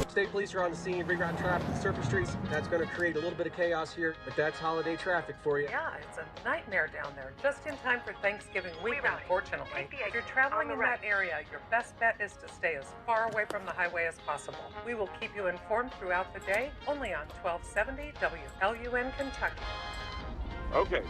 State police are on the scene, reroute traffic to surface streets. That's going to create a little bit of chaos here, but that's holiday traffic for you. Yeah, it's a nightmare down there. Just in time for Thanksgiving week, unfortunately. If you're traveling in that area, your best bet is to stay as far away from the highway as possible. We will keep you informed throughout the day, only on 1270 WLUN Kentucky. Okay,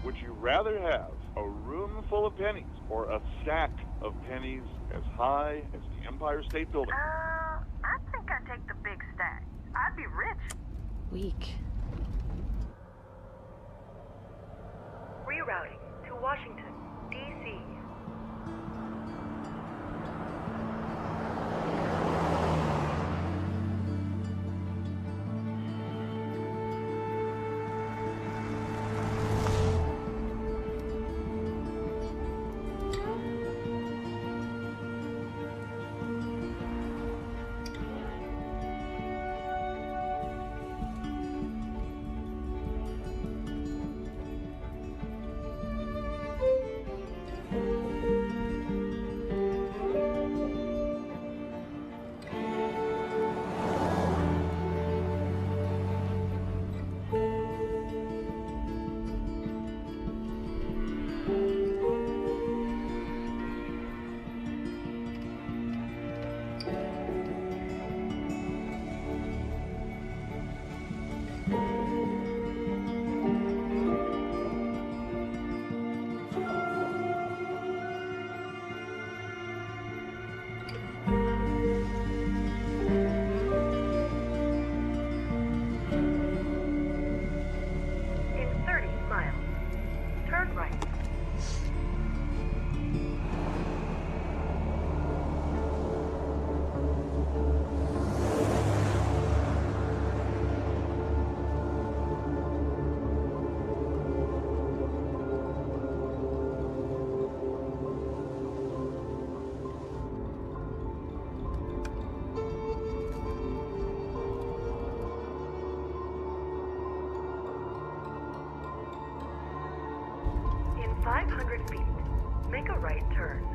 would you rather have a room full of pennies or a stack of pennies as high as the Empire State Building? I think I'd take the big stack. I'd be rich. Weak. Rerouting to Washington, D.C. In 500 feet, make a right turn.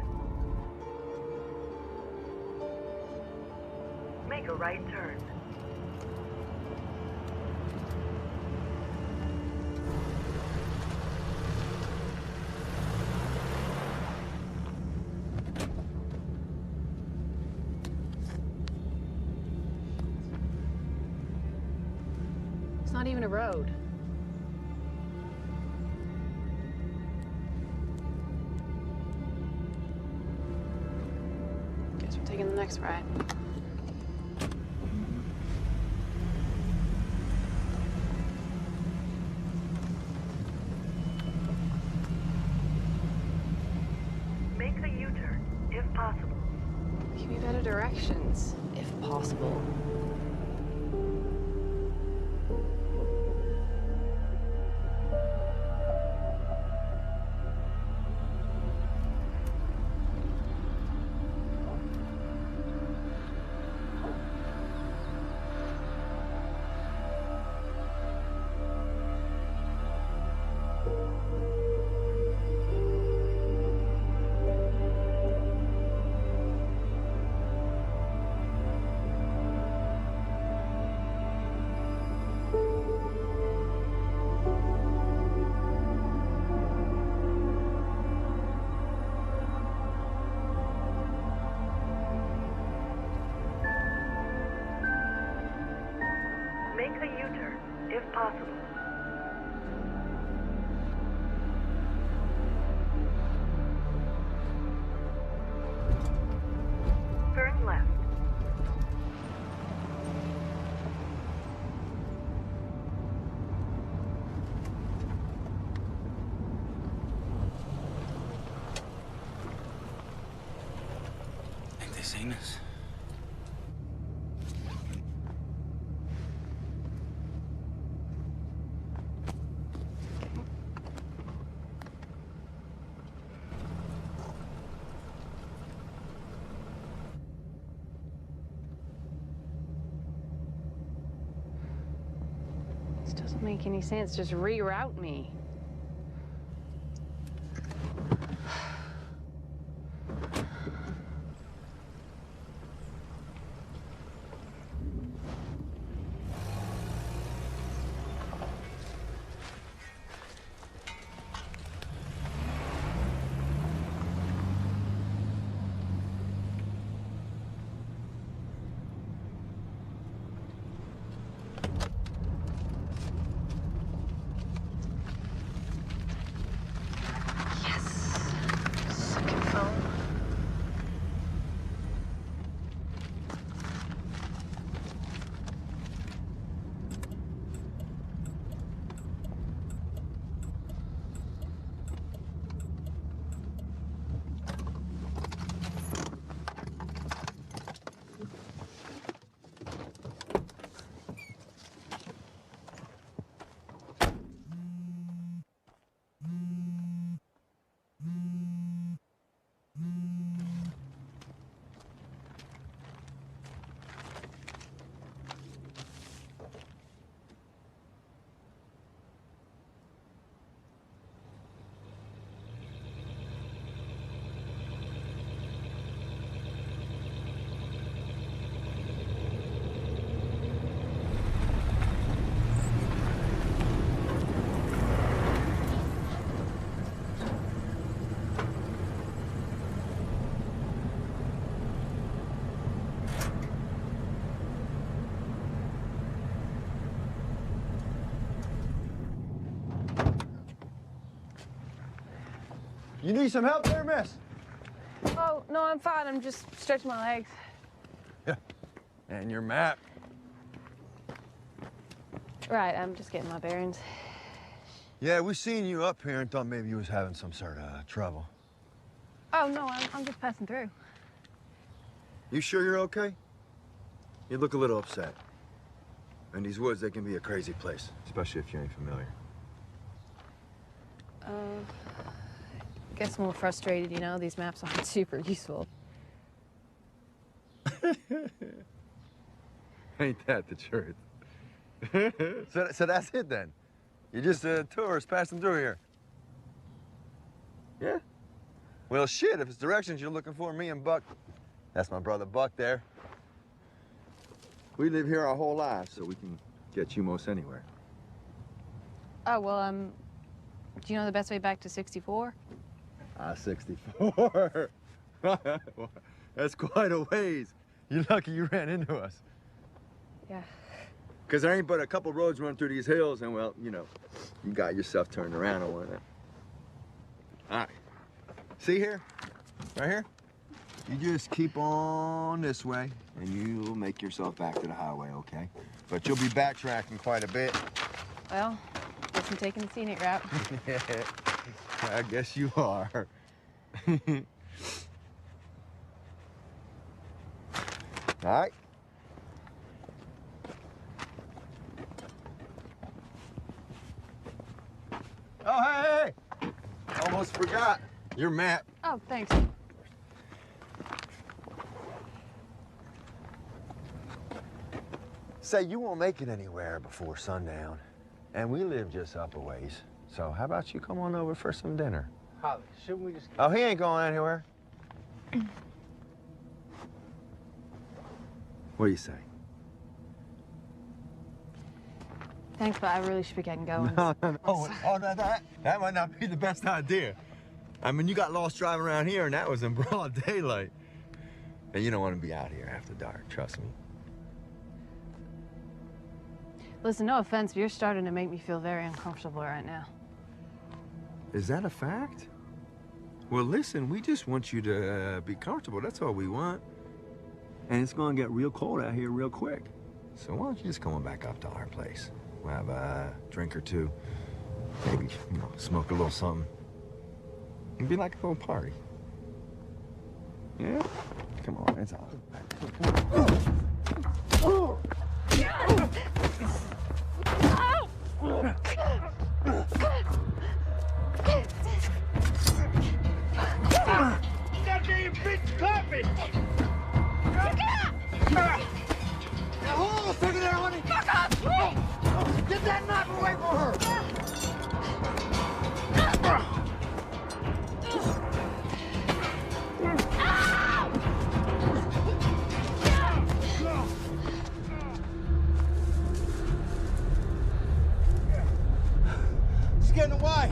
Make a right turn. It's not even a road. Guess we're taking the next ride. Make a U-turn, if possible. Give me better directions, if possible. Make a U-turn, if possible. Turn left. Think they seen us? This doesn't make any sense. Just reroute me. You need some help there, miss? Oh, no, I'm fine. I'm just stretching my legs. Yeah. And your map. Right, I'm just getting my bearings. Yeah, we seen you up here and thought maybe you was having some sort of trouble. Oh, no, I'm just passing through. You sure you're okay? You look a little upset. And these woods, they can be a crazy place, especially if you ain't familiar. Guess I'm a little frustrated, you know? These maps aren't super useful. Ain't that the truth? So that's it then? You're just a tourist passing through here? Yeah? Well, shit, if it's directions you're looking for, me and Buck, that's my brother Buck there. We live here our whole lives, so we can get you most anywhere. Oh, well, do you know the best way back to 64? 64. That's quite a ways. You're lucky you ran into us. Yeah. Because there ain't but a couple roads run through these hills, and, well, you know, you got yourself turned around on one of them. All right. See here? Right here? You just keep on this way, and you'll make yourself back to the highway, okay? But you'll be backtracking quite a bit. Well, guess I'm taking the scenic route. I guess you are. All right. Oh, hey, hey! Almost forgot your map. Oh, thanks. Say, you won't make it anywhere before sundown, and we live just up a ways. So how about you come on over for some dinner? Holly, shouldn't we just... Oh, he ain't going anywhere. What do you say? Thanks, but I really should be getting going. No. Oh, that might not be the best idea. I mean, you got lost driving around here, and that was in broad daylight. And you don't want to be out here after dark, trust me. Listen, no offense, but you're starting to make me feel very uncomfortable right now. Is that a fact? Well, listen, we just want you to be comfortable. That's all we want. And it's going to get real cold out here real quick. So why don't you just come on back up to our place? We'll have a drink or two. Maybe, you know, smoke a little something. It'd be like a little party. Yeah? Come on, it's all Goddamn bitch clapping! Now hold on a second there, honey! Fuck off! Get that knife away from her! She's getting away!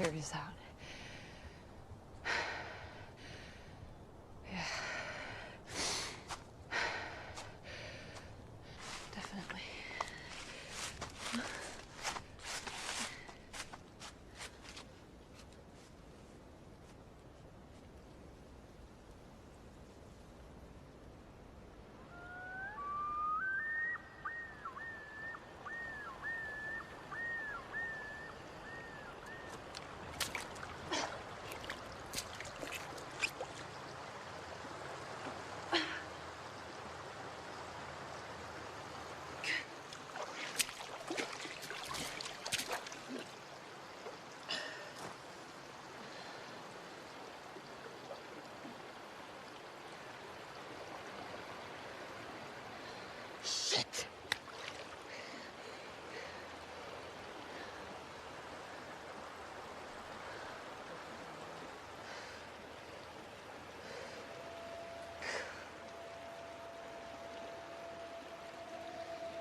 figure this out. Yeah. Definitely. Shit.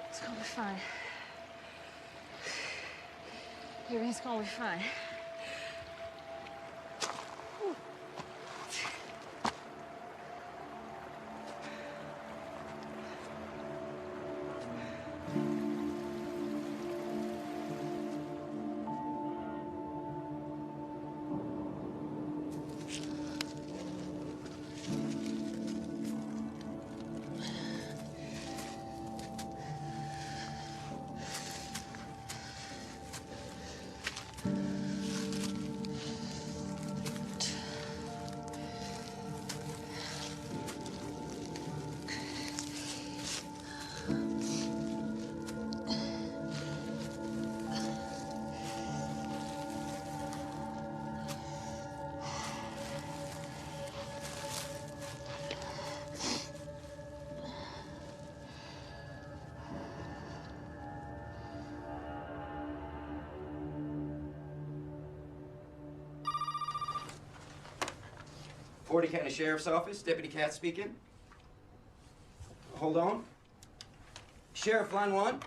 It's gonna be fine. Everything's gonna be fine. Forty County Sheriff's Office, Deputy Katz speaking. Hold on. Sheriff, line 1.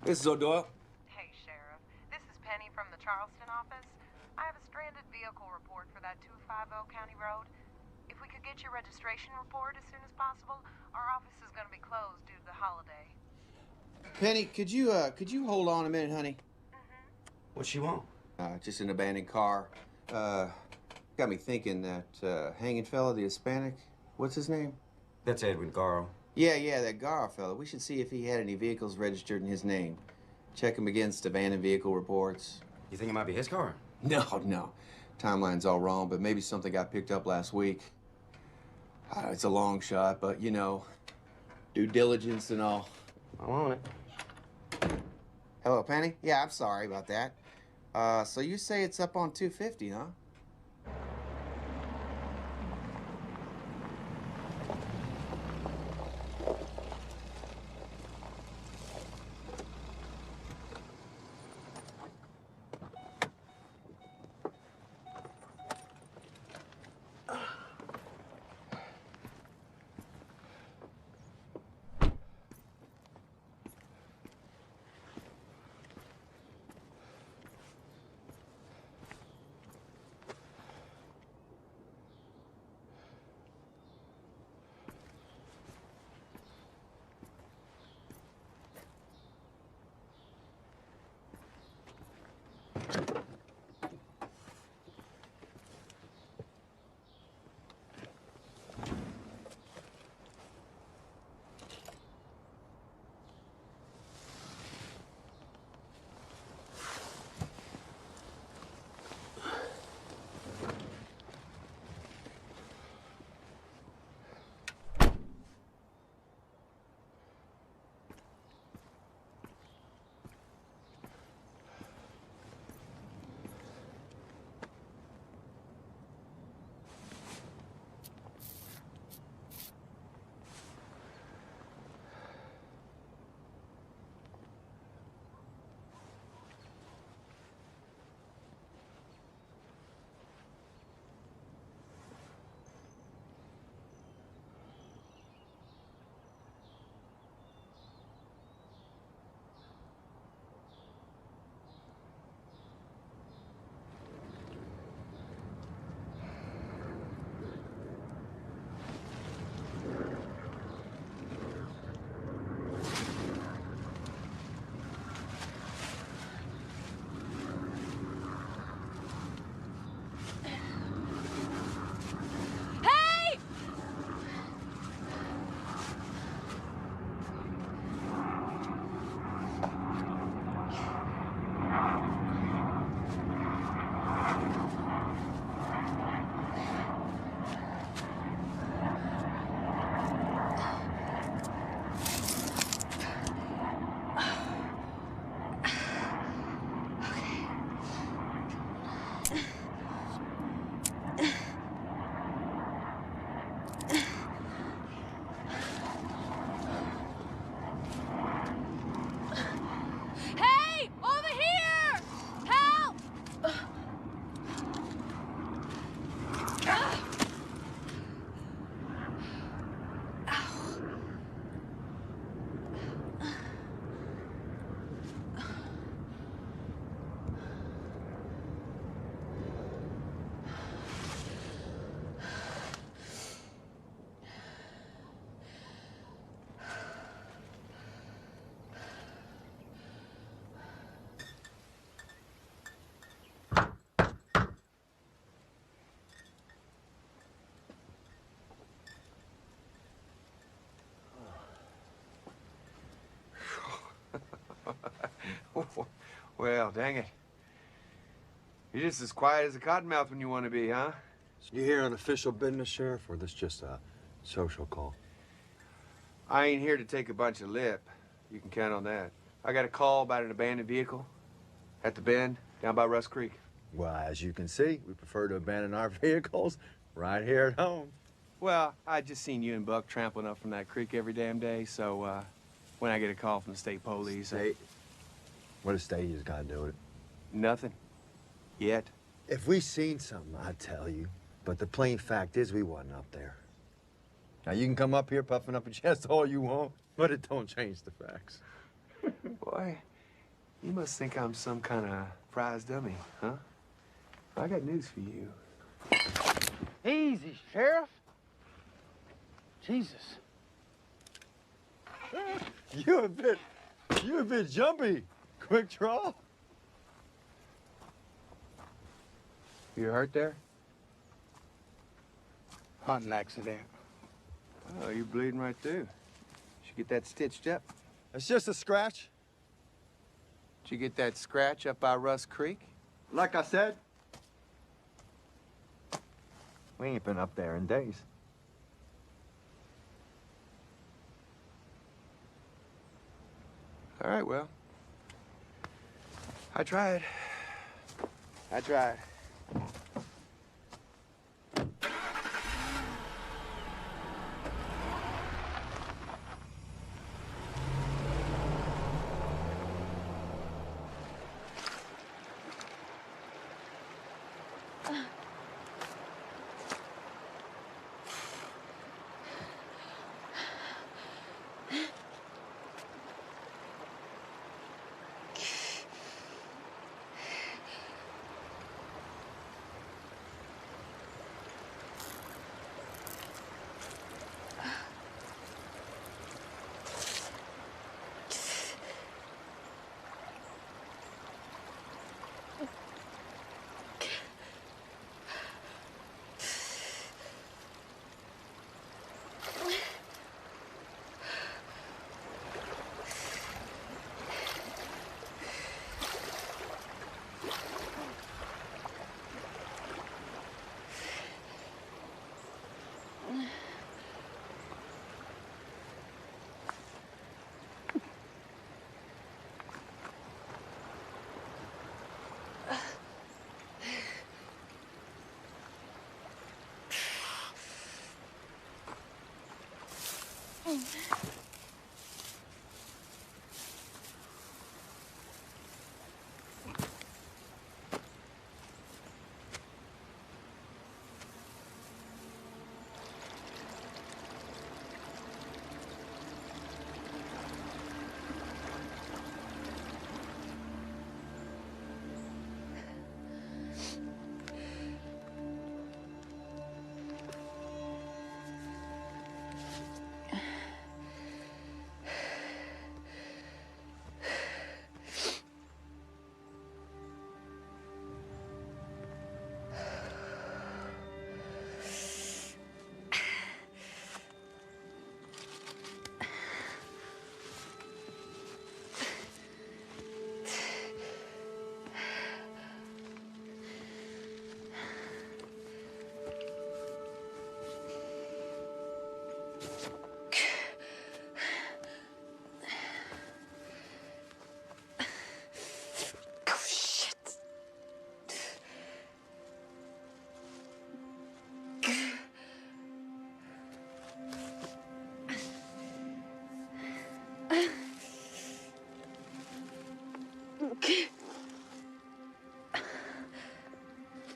This is O'Doyle. Hey, Sheriff. This is Penny from the Charleston office. I have a stranded vehicle report for that 250 County Road. If we could get your registration report as soon as possible, our office is going to be closed due to the holiday. Penny, could you hold on a minute, honey? What she want? Just an abandoned car. Got me thinking that hanging fella, the Hispanic, what's his name? That's Edwin Garro. Yeah, that Garro fella. We should see if he had any vehicles registered in his name. Check him against abandoned vehicle reports. You think it might be his car? No. Timeline's all wrong, but maybe something got picked up last week. It's a long shot, but you know, due diligence and all. I'm on it. Hello, Penny? Yeah, I'm sorry about that. So you say it's up on 250, huh? Well, dang it. You're just as quiet as a cottonmouth when you want to be, huh? You here on official business, Sheriff, or this just a social call? I ain't here to take a bunch of lip. You can count on that. I got a call about an abandoned vehicle at the bend down by Rust Creek. Well, as you can see, we prefer to abandon our vehicles right here at home. Well, I just seen you and Buck trampling up from that creek every damn day, so when I get a call from the state police... What does state has got to do with it? Nothing. Yet. If we seen something, I'd tell you. But the plain fact is we wasn't up there. Now, you can come up here puffing up your chest all you want, but it don't change the facts. Boy, you must think I'm some kind of prize dummy, huh? I got news for you. Easy, Sheriff. Jesus. You're a bit jumpy. Quick draw. You hurt there? Hunting accident. Oh, you're bleeding right through. Should get that stitched up. It's just a scratch. Did you get that scratch up by Rust Creek? Like I said, we ain't been up there in days. All right, well. I tried.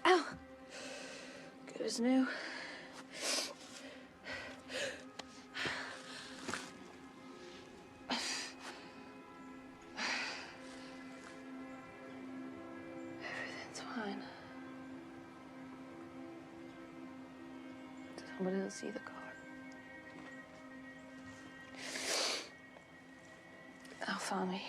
Ow. Good as new. Everything's fine. Somebody will see the car. They'll find me here.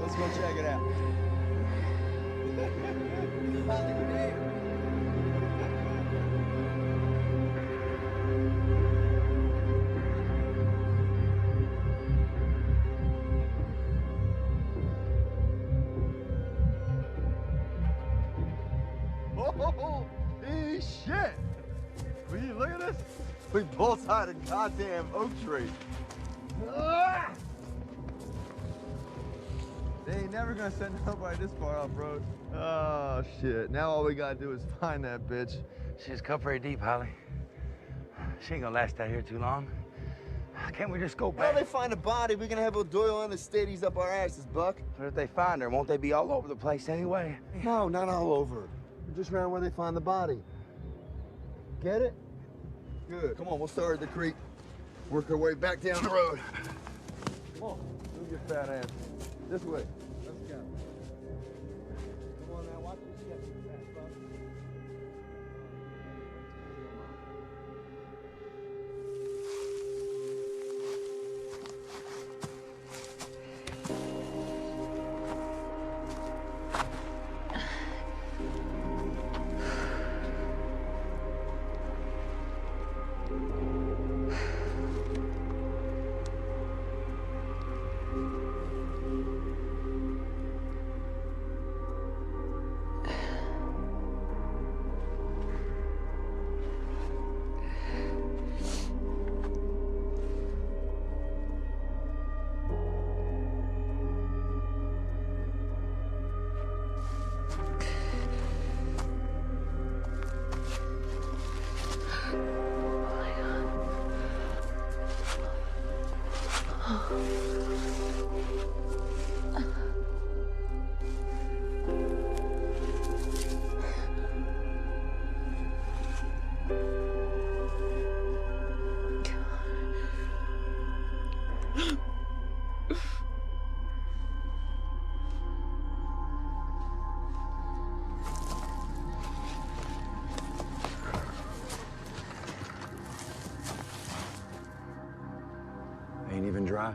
Let's go check it out. Holy shit! Will you look at this? We both had a goddamn oak tree. Ah! They ain't never gonna send nobody this far off road. Oh shit! Now all we gotta do is find that bitch. She's cut pretty deep, Holly. She ain't gonna last out here too long. Can't we just go back? Well, they find a body, we're gonna have O'Doyle and the Stadies up our asses, Buck. But if they find her, won't they be all over the place anyway? No, not all over. Just around where they find the body. Get it? Good. Come on, we'll start at the creek. Work our way back down the road. Come on, move your fat ass. This way. Let's go. Come on now, watch your step, you fat fuck. Ain't even dry.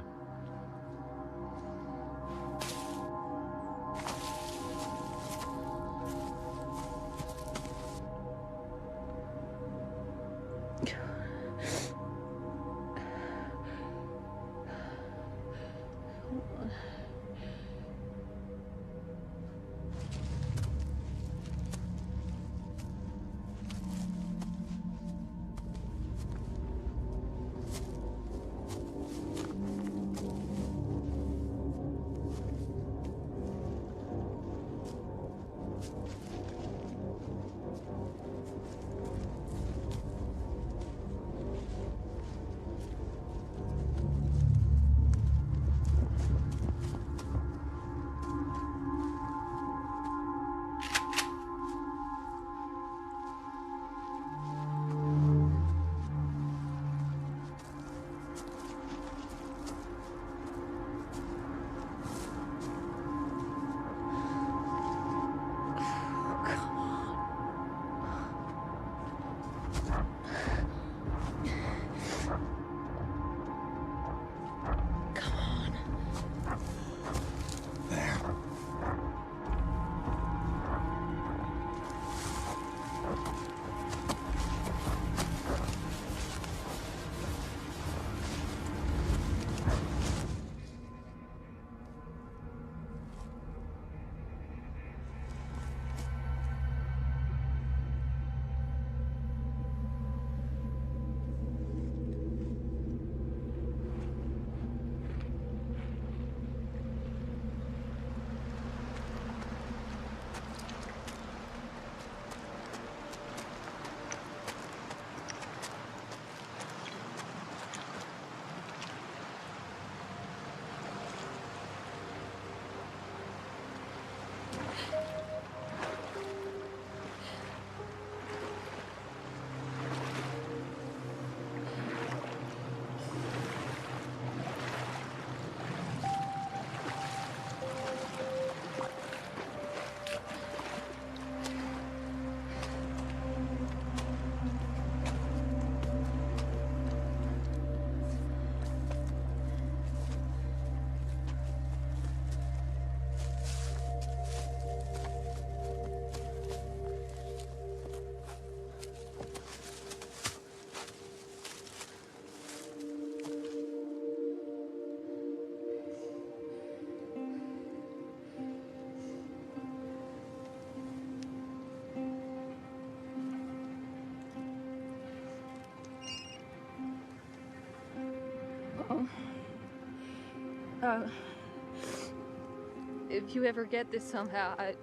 If you ever get this somehow, I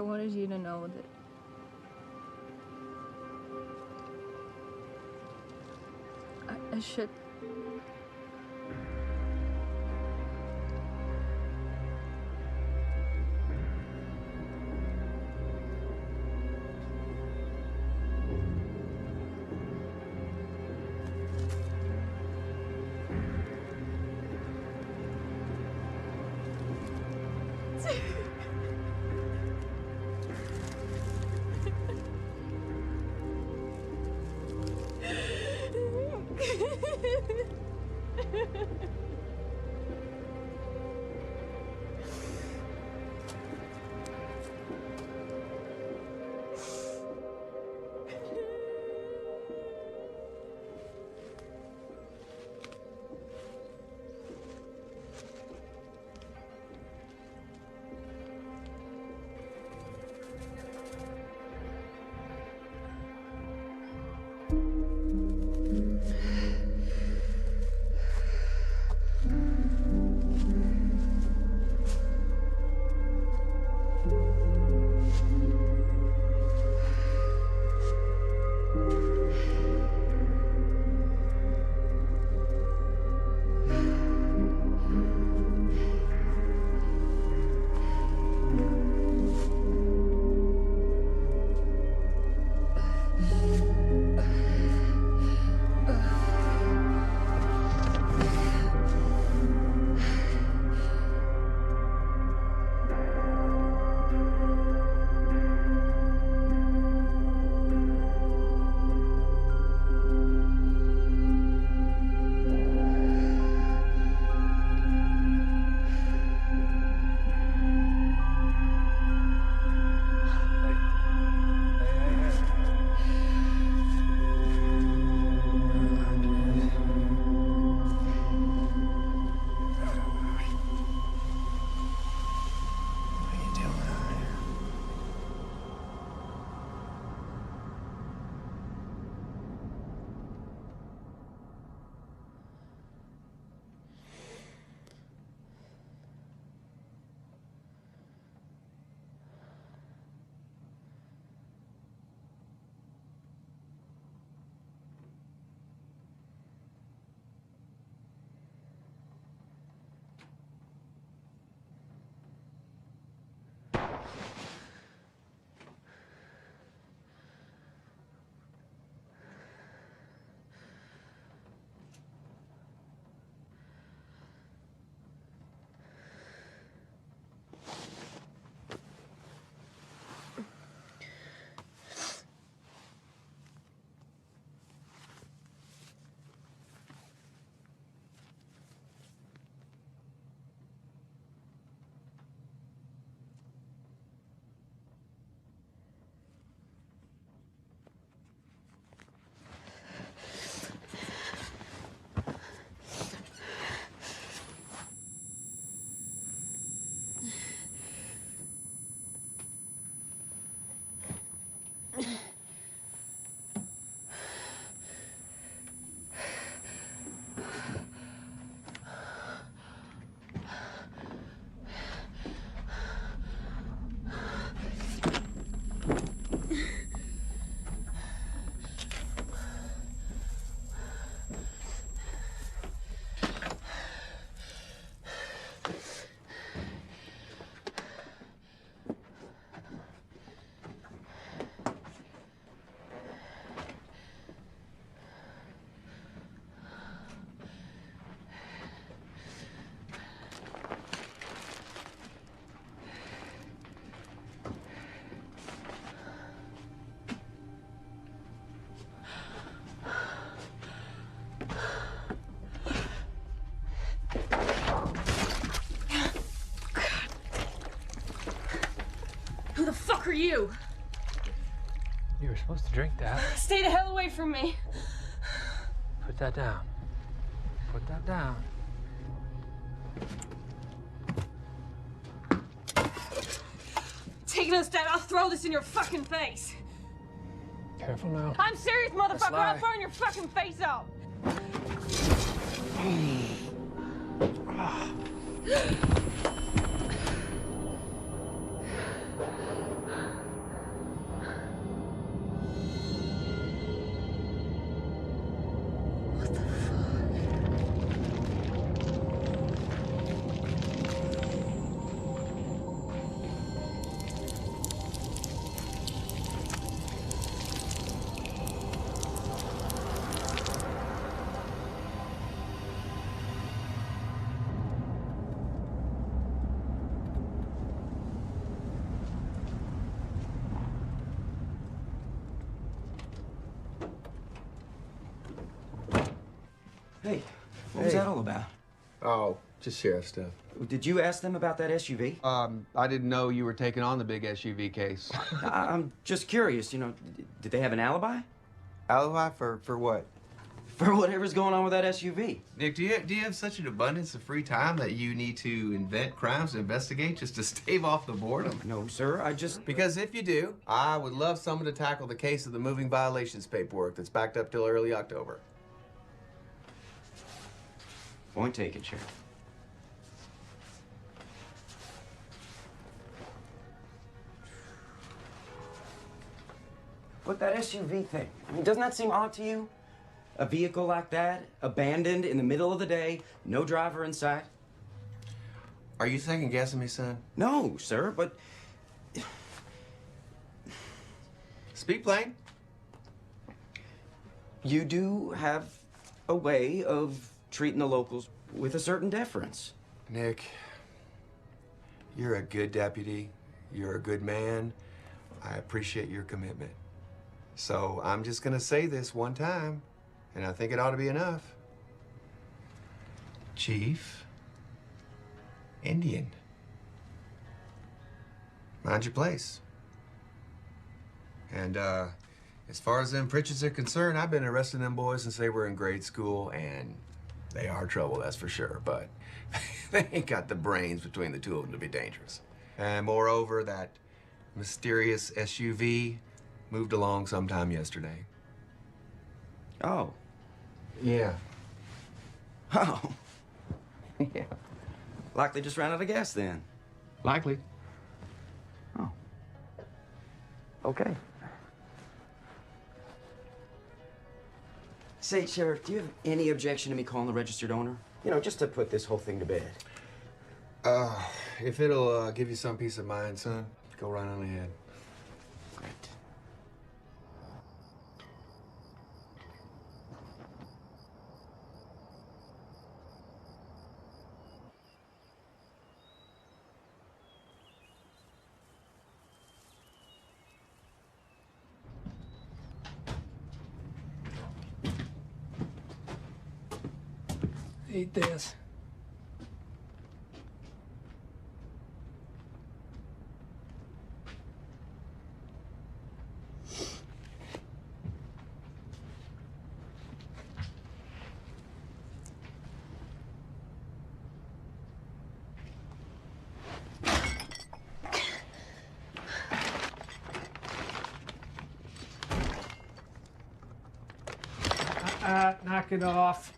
wanted you to know that I should. Who the fuck are you? You were supposed to drink that. Stay the hell away from me. Put that down. Put that down. Take another step, I'll throw this in your fucking face. Careful now. I'm serious, motherfucker. lie. I'm throwing your fucking face out. Hey, what was that all about? Oh, just sheriff stuff. Did you ask them about that SUV? I didn't know you were taking on the big SUV case. I'm just curious, you know, did they have an alibi? Alibi for what? For whatever's going on with that SUV. Nick, do you have such an abundance of free time that you need to invent crimes to investigate just to stave off the boredom? No, sir, I just... Because if you do, I would love someone to tackle the case of the moving violations paperwork that's backed up till early October. Point taken, Sheriff. But that SUV thing, I mean, doesn't that seem odd to you? A vehicle like that, abandoned in the middle of the day, no driver in sight? Are you second guessing me, son? No, sir, but... Speak plain. You do have a way of treating the locals with a certain deference. Nick, you're a good deputy. You're a good man. I appreciate your commitment. So I'm just gonna say this one time, and I think it ought to be enough. Chief, Indian. Mind your place. And as far as them Pritchards are concerned, I've been arresting them boys since they were in grade school, and they are trouble, that's for sure, but they ain't got the brains between the two of them to be dangerous. And moreover, that mysterious SUV moved along sometime yesterday. Oh. Yeah. Oh. Yeah. Likely just ran out of gas then. Likely. Oh. Okay. Say, Sheriff, do you have any objection to me calling the registered owner? You know, just to put this whole thing to bed. If it'll give you some peace of mind, son, go right on ahead. Great. Eat this. Knock it off.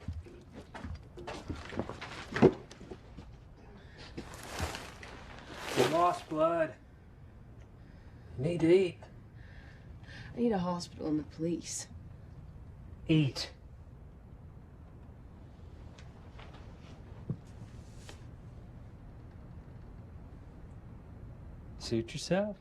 You lost blood. You need to eat. I need a hospital and the police. Eat. Suit yourself.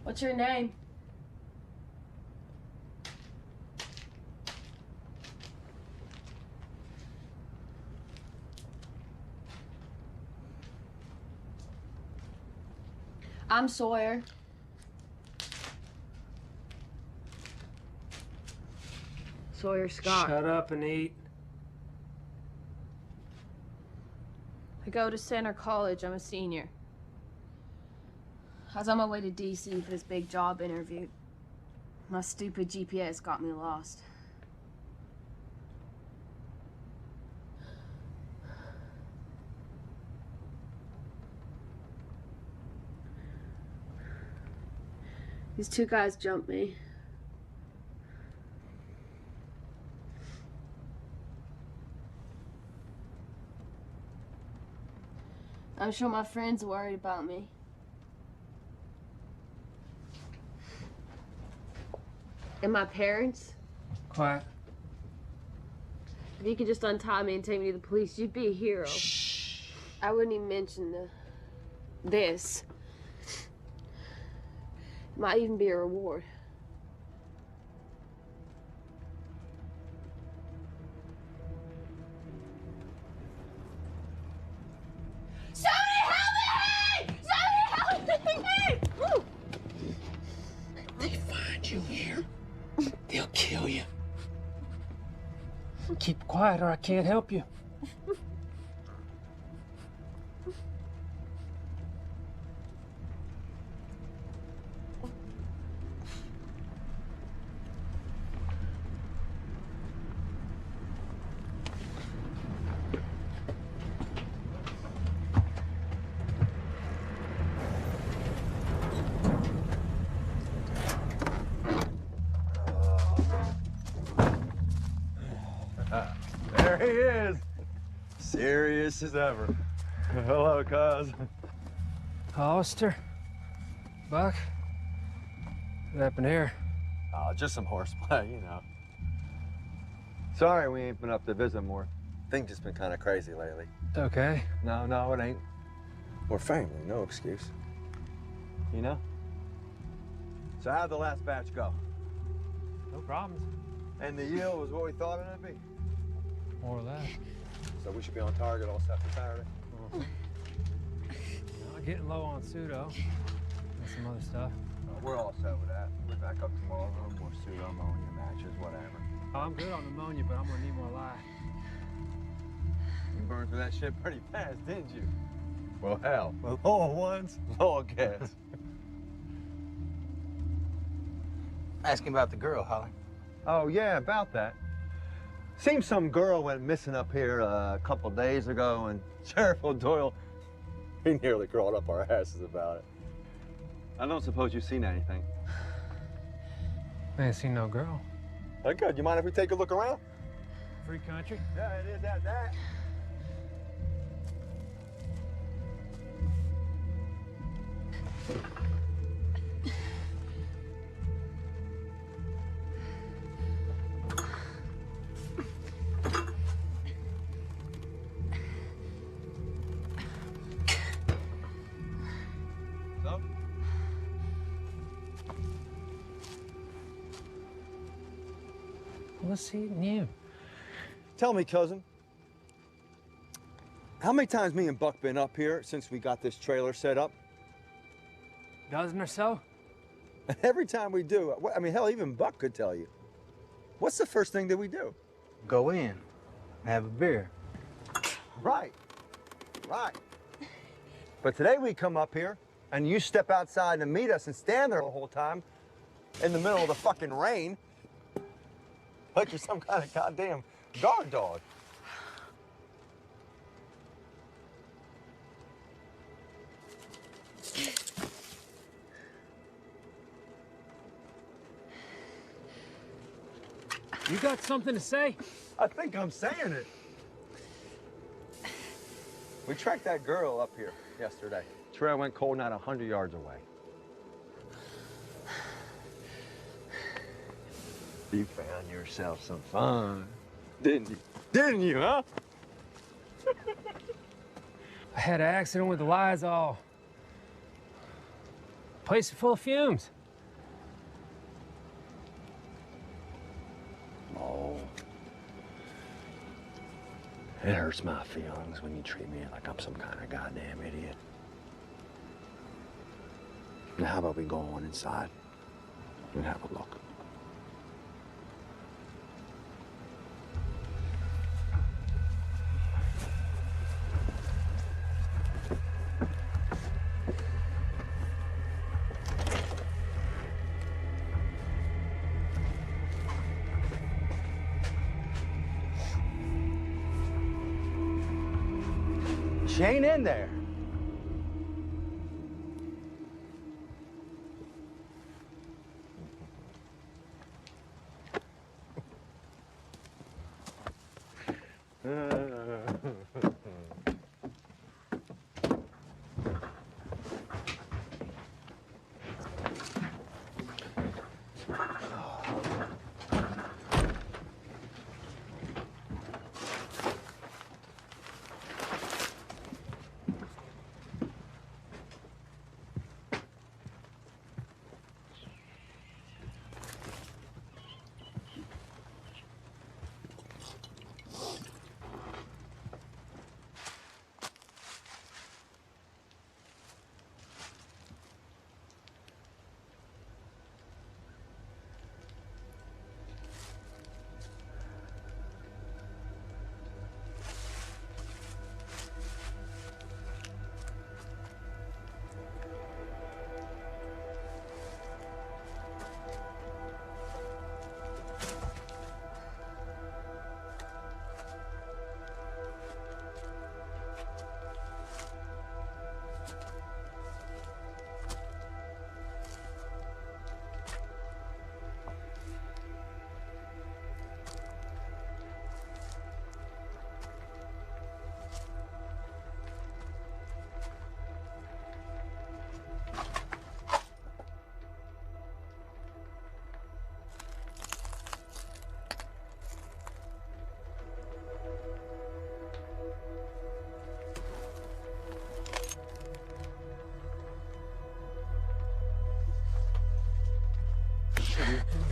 What's your name? I'm Sawyer. Sawyer Scott. Shut up and eat. I go to Center College. I'm a senior. I was on my way to DC for this big job interview. My stupid GPS got me lost. These two guys jumped me. I'm sure my friends are worried about me. And my parents? Quiet. If you could just untie me and take me to the police, you'd be a hero. Shh. I wouldn't even mention this. It might even be a reward. They find you here, they'll kill you. Keep quiet or I can't help you. There he is. Serious as ever. Hello, cuz. Hollister? Buck? What happened here? Oh, just some horseplay, you know. Sorry we ain't been up to visit more. Things just been kind of crazy lately. Okay. No, it ain't. We're family, no excuse. You know? So how'd the last batch go? No problems. And the yield was what we thought it'd be? More or less. So we should be on target all set for Saturday? Getting low on pseudo and some other stuff. We're all set with that. We're back up tomorrow. A little more pseudo ammonia matches, whatever. Oh, I'm good on pneumonia, but I'm gonna need more lye. You burned through that shit pretty fast, didn't you? Well, hell, with all ones, all gas. Asking about the girl, Holly. Oh, yeah, about that. Seems some girl went missing up here a couple days ago, and Sheriff O'Doyle, he nearly crawled up our asses about it. I don't suppose you've seen anything. I ain't seen no girl. Oh, good. You mind if we take a look around? Free country? Yeah, it is that. What's eating you? Tell me, cousin, how many times me and Buck been up here since we got this trailer set up? Dozen or so? And every time we do, I mean, hell, even Buck could tell you. What's the first thing that we do? Go in, have a beer. Right. But today we come up here, and you step outside and meet us and stand there the whole time in the middle of the fucking rain like you're some kind of goddamn guard dog. You got something to say? I think I'm saying it. We tracked that girl up here yesterday. Trail went cold not 100 yards away. You found yourself some fun, didn't you? Didn't you, huh? I had an accident with the Lysol. Place is full of fumes. It hurts my feelings when you treat me like I'm some kind of goddamn idiot. Now, how about we go on inside and have a look? She ain't in there.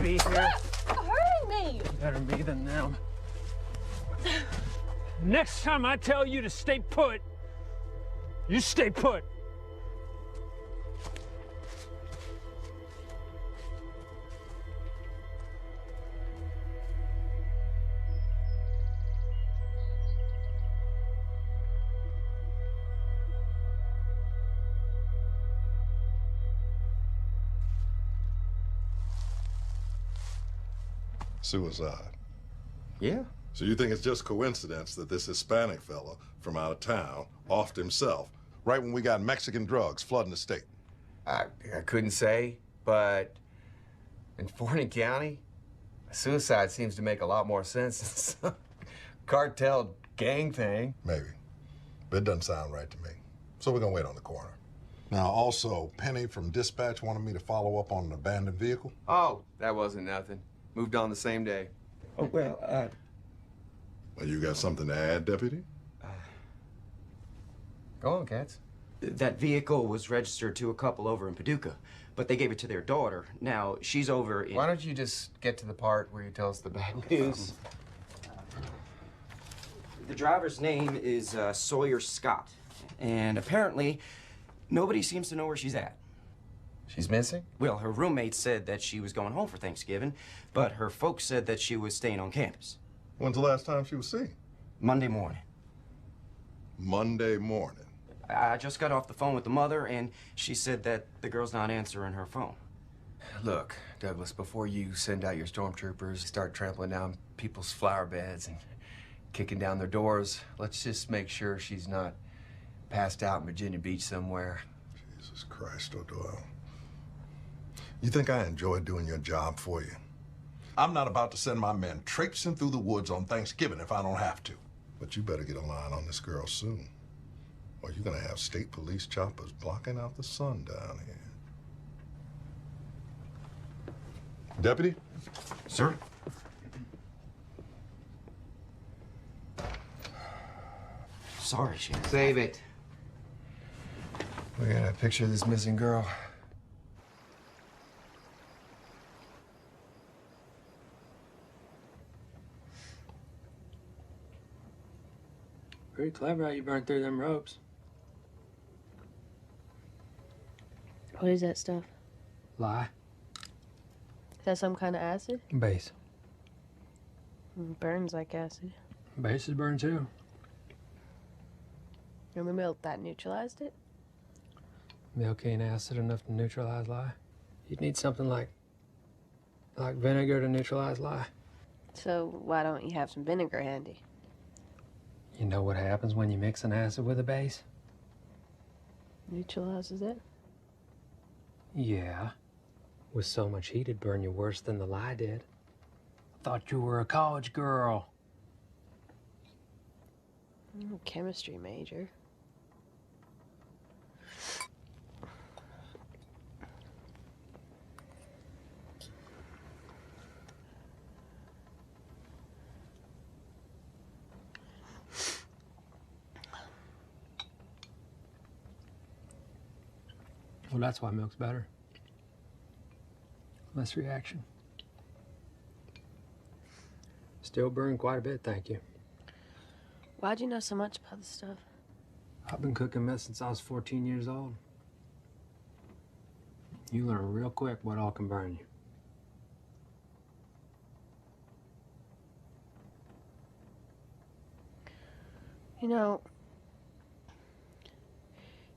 Be here. Stop hurting me! Better me than them. Next time I tell you to stay put, you stay put. Suicide. Yeah. So you think it's just coincidence that this Hispanic fella from out of town offed himself right when we got Mexican drugs flooding the state? I couldn't say, but in Forney County, suicide seems to make a lot more sense than some cartel gang thing. Maybe. But it doesn't sound right to me. So we're gonna wait on the coroner. Now, also, Penny from Dispatch wanted me to follow up on an abandoned vehicle. Oh, that wasn't nothing. Moved on the same day. Oh, well, Well, you got something to add, Deputy? Go on, Katz. That vehicle was registered to a couple over in Paducah, but they gave it to their daughter. Now, she's over in... Why don't you just get to the part where you tell us the bad news? The driver's name is Sawyer Scott, and apparently nobody seems to know where she's at. She's missing? Well, her roommate said that she was going home for Thanksgiving, but her folks said that she was staying on campus. When's the last time she was seen? Monday morning. Monday morning. I just got off the phone with the mother, and she said that the girl's not answering her phone. Look, Douglas, before you send out your stormtroopers, start trampling down people's flower beds and kicking down their doors, let's just make sure she's not passed out in Virginia Beach somewhere. Jesus Christ, O'Doyle. You think I enjoy doing your job for you? I'm not about to send my men traipsing through the woods on Thanksgiving if I don't have to. But you better get a line on this girl soon, or you're gonna have state police choppers blocking out the sun down here. Deputy? Sir? Sorry, Sheriff. Save it. We got a picture of this missing girl. Pretty clever how you burned through them ropes. What is that stuff? Lye. Is that some kind of acid? Base. Burns like acid. Bases burn too. Remember milk that neutralized it? Milk ain't acid enough to neutralize lye. You'd need something like vinegar to neutralize lye. So why don't you have some vinegar handy? You know what happens when you mix an acid with a base? Neutralizes it? Yeah. With so much heat, it'd burn you worse than the lye did. I thought you were a college girl. I'm a chemistry major. Well, that's why milk's better. Less reaction. Still burn quite a bit, thank you. Why'd you know so much about this stuff? I've been cooking meth since I was 14 years old. You learn real quick what all can burn you. You know,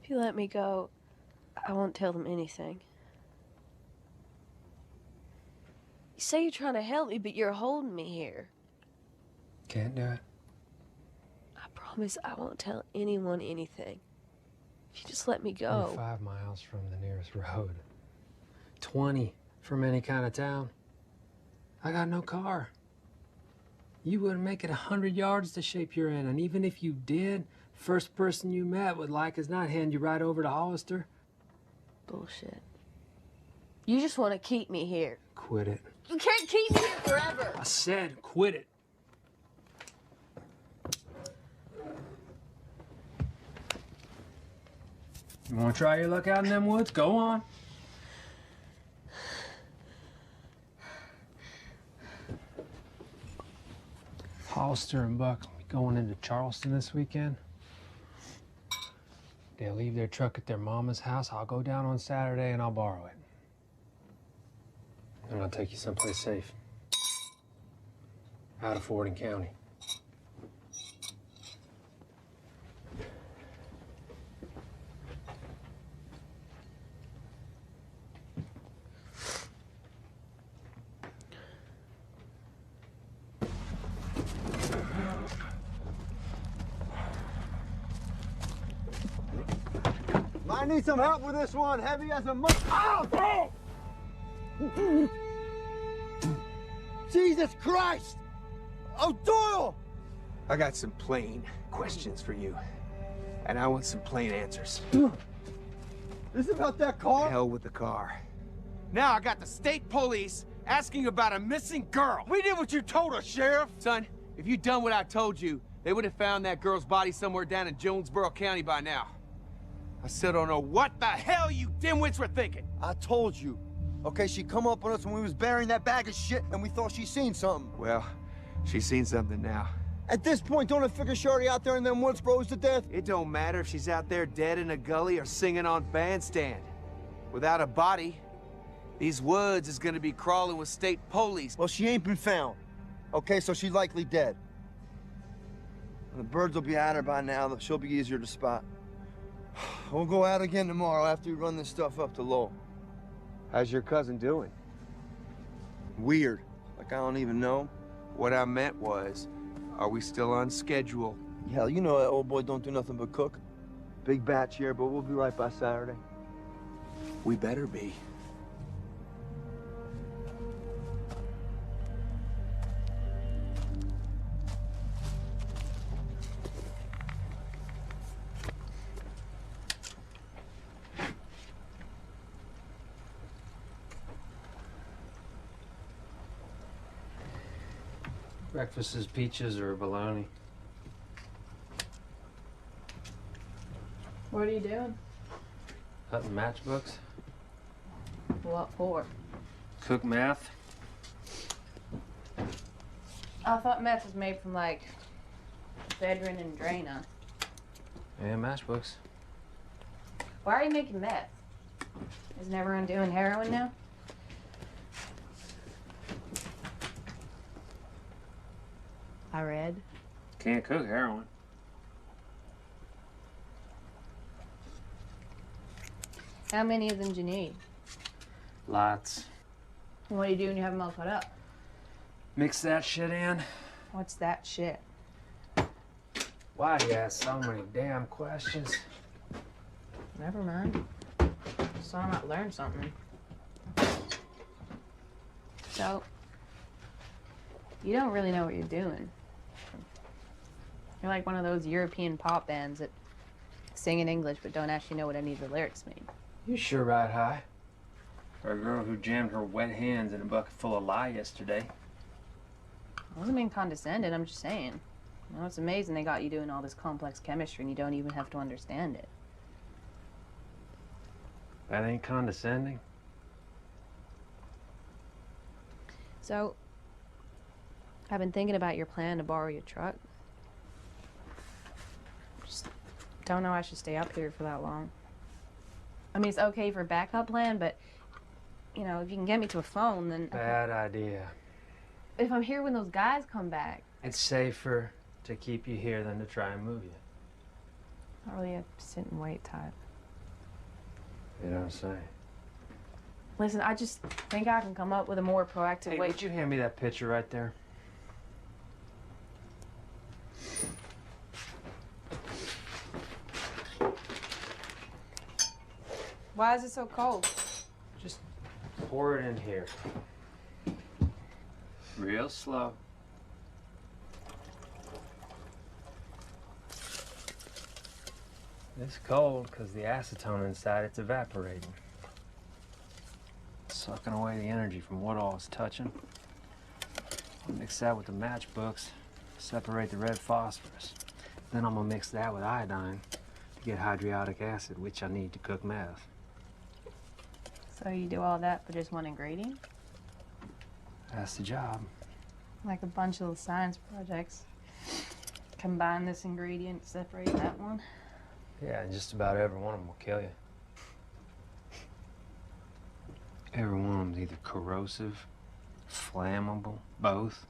if you let me go, I won't tell them anything. You say you're trying to help me, but you're holding me here. Can't do it. I promise I won't tell anyone anything. If you just let me go. You're 5 miles from the nearest road. 20 from any kind of town. I got no car. You wouldn't make it 100 yards to shape you're in, and even if you did, first person you met would like as not hand you right over to Hollister. Bullshit. You just want to keep me here. Quit it. You can't keep me here forever. I said quit it. You want to try your luck out in them woods? Go on. Hollister and Buck will be going into Charleston this weekend. They'll leave their truck at their mama's house. I'll go down on Saturday and I'll borrow it. And I'll take you someplace safe. Out of Fording County. I need some help with this one. Heavy as a mud. Oh! Jesus Christ! Oh, Doyle! I got some plain questions for you. And I want some plain answers. This is about that car? Hell with the car. Now I got the state police asking about a missing girl. We did what you told us, Sheriff. Son, if you'd done what I told you, they would have found that girl's body somewhere down in Jonesboro County by now. I still don't know what the hell you dimwits were thinking. I told you. Okay, she come up on us when we was burying that bag of shit and we thought she seen something. Well, she's seen something now. At this point, don't I figure she already out there in them woods froze to death? It don't matter if she's out there dead in a gully or singing on bandstand. Without a body, these woods is gonna be crawling with state police. Well, she ain't been found. Okay, so she's likely dead. The birds will be at her by now. She'll be easier to spot. We'll go out again tomorrow after we run this stuff up to Lowell. How's your cousin doing? Weird. Like I don't even know. What I meant was, are we still on schedule? Hell, you know that old boy don't do nothing but cook. Big batch here, but we'll be right by Saturday. We better be. Breakfast is peaches or bologna. What are you doing? Hunting matchbooks. What for? Cook meth. I thought meth was made from, like, ephedrine and Drana. And matchbooks. Why are you making meth? Isn't everyone doing heroin now? I read. Can't cook heroin. How many of them do you need? Lots. And what do you do when you have them all cut up? Mix that shit in. What's that shit? Why do you ask so many damn questions? Never mind. So I might learn something. So, you don't really know what you're doing. You're like one of those European pop bands that sing in English but don't actually know what any of the lyrics mean. You sure ride high. For a girl who jammed her wet hands in a bucket full of lye yesterday. I wasn't being condescending, I'm just saying. You know, it's amazing they got you doing all this complex chemistry and you don't even have to understand it. That ain't condescending. So, I've been thinking about your plan to borrow your truck. Just don't know I should stay up here for that long. I mean, it's okay for a backup plan, but, you know, if you can get me to a phone, then... Bad idea. If I'm here when those guys come back... It's safer to keep you here than to try and move you. Not really a sit and wait type. You don't say. Listen, I just think I can come up with a more proactive way... Would you hand me that picture right there? Why is it so cold? Just pour it in here. Real slow. It's cold because the acetone inside it's evaporating. Sucking away the energy from what all it's touching. I'll mix that with the matchbooks, separate the red phosphorus. Then I'm gonna mix that with iodine to get hydriodic acid, which I need to cook meth. So you do all that for just one ingredient? That's the job. Like a bunch of little science projects. Combine this ingredient, separate that one. Yeah, and just about every one of them will kill you. Every one of them's either corrosive, flammable, both.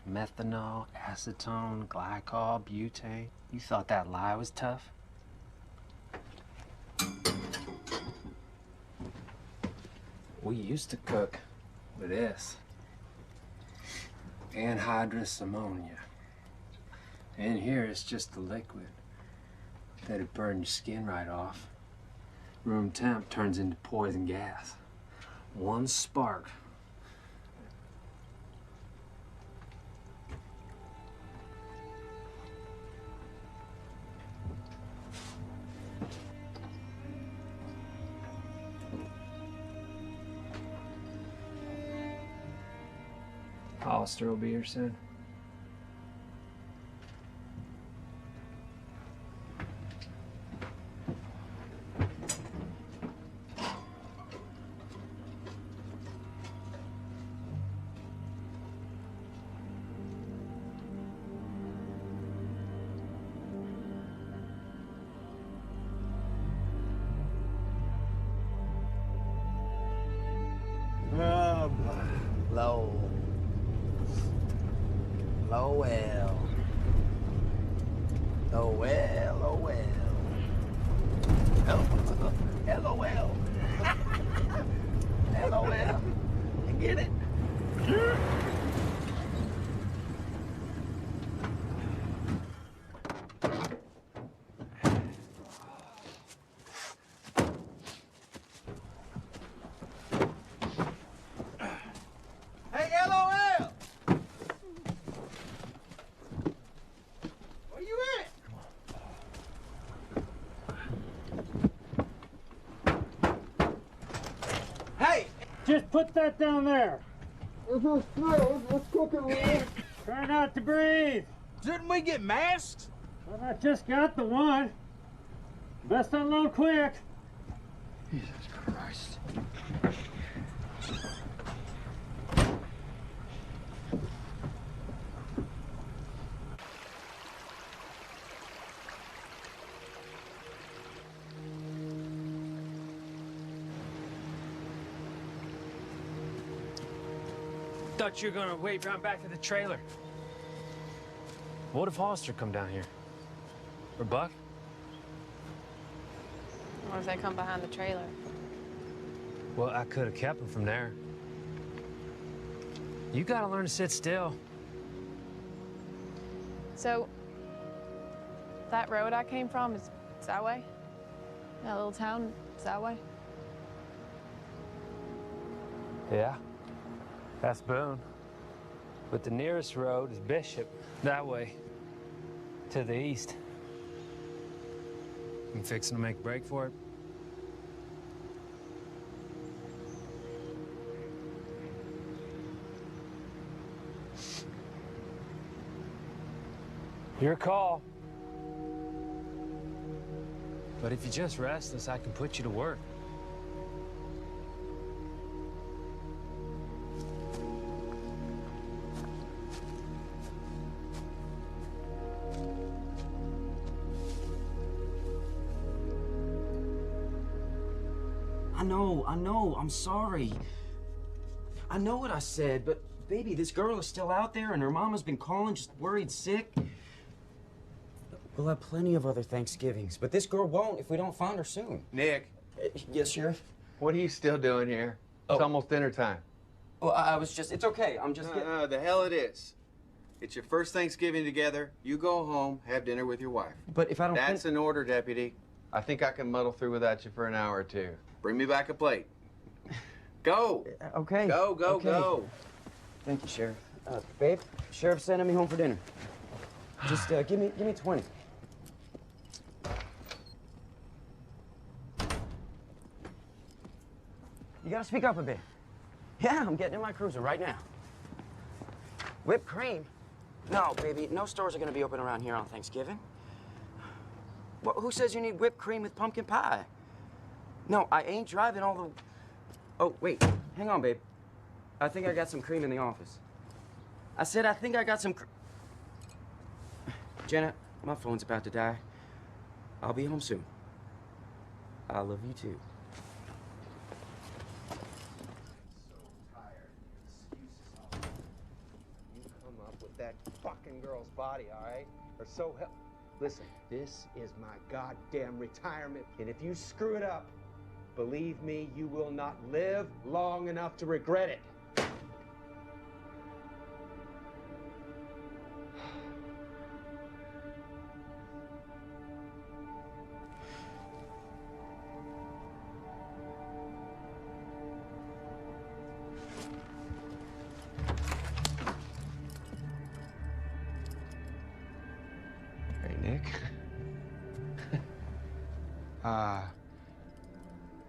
Methanol, acetone, glycol, butane. You thought that lye was tough? We used to cook with this. Anhydrous ammonia. In here, it's just the liquid. That'd burn your skin right off. Room temp turns into poison gas. One spark. Hollister will be here soon. Oh, boy. Low. Lowell. Lowell, Lowell. LOL. LOL. You get it? Hey, LOL! Where you at? Hey! Just put that down there. What's cooking, man? Try not to breathe. Didn't we get masks? Well, I just got the one. Best unload quick. Jesus Christ. thought you were gonna wait round back to the trailer. What if Hollister come down here? Or Buck? What if they come behind the trailer? Well, I could have kept him from there. You gotta learn to sit still. So, that road I came from is that way? That little town is that way? Yeah, that's Boone. But the nearest road is Bishop, that way, to the east. You fixing to make a break for it? Your call. But if you're just restless, I can put you to work. I know, I'm sorry. I know what I said, but baby, this girl is still out there and her mama's been calling, just worried sick. We'll have plenty of other Thanksgivings, but this girl won't if we don't find her soon. Nick. Yes, Sheriff? What are you still doing here? It's almost dinner time. Well, I was just, it's okay. I'm just No, the hell it is. It's your first Thanksgiving together. You go home, have dinner with your wife. But if I don't That's an order, Deputy. I think I can muddle through without you for an hour or two. Bring me back a plate. Go. Okay. Go, go, okay. go. Thank you, Sheriff. Babe, Sheriff's sending me home for dinner. Just give me 20. You gotta speak up a bit. Yeah, I'm getting in my cruiser right now. Whipped cream? No, baby, no stores are gonna be open around here on Thanksgiving. Well, who says you need whipped cream with pumpkin pie? No, I ain't driving all the... Oh, wait, hang on, babe. I think I got some cream in the office. I said I think I got some Janet, my phone's about to die. I'll be home soon. I love you too. That fucking girl's body, all right? Or so hell. Listen, this is my goddamn retirement, and if you screw it up, believe me, you will not live long enough to regret it.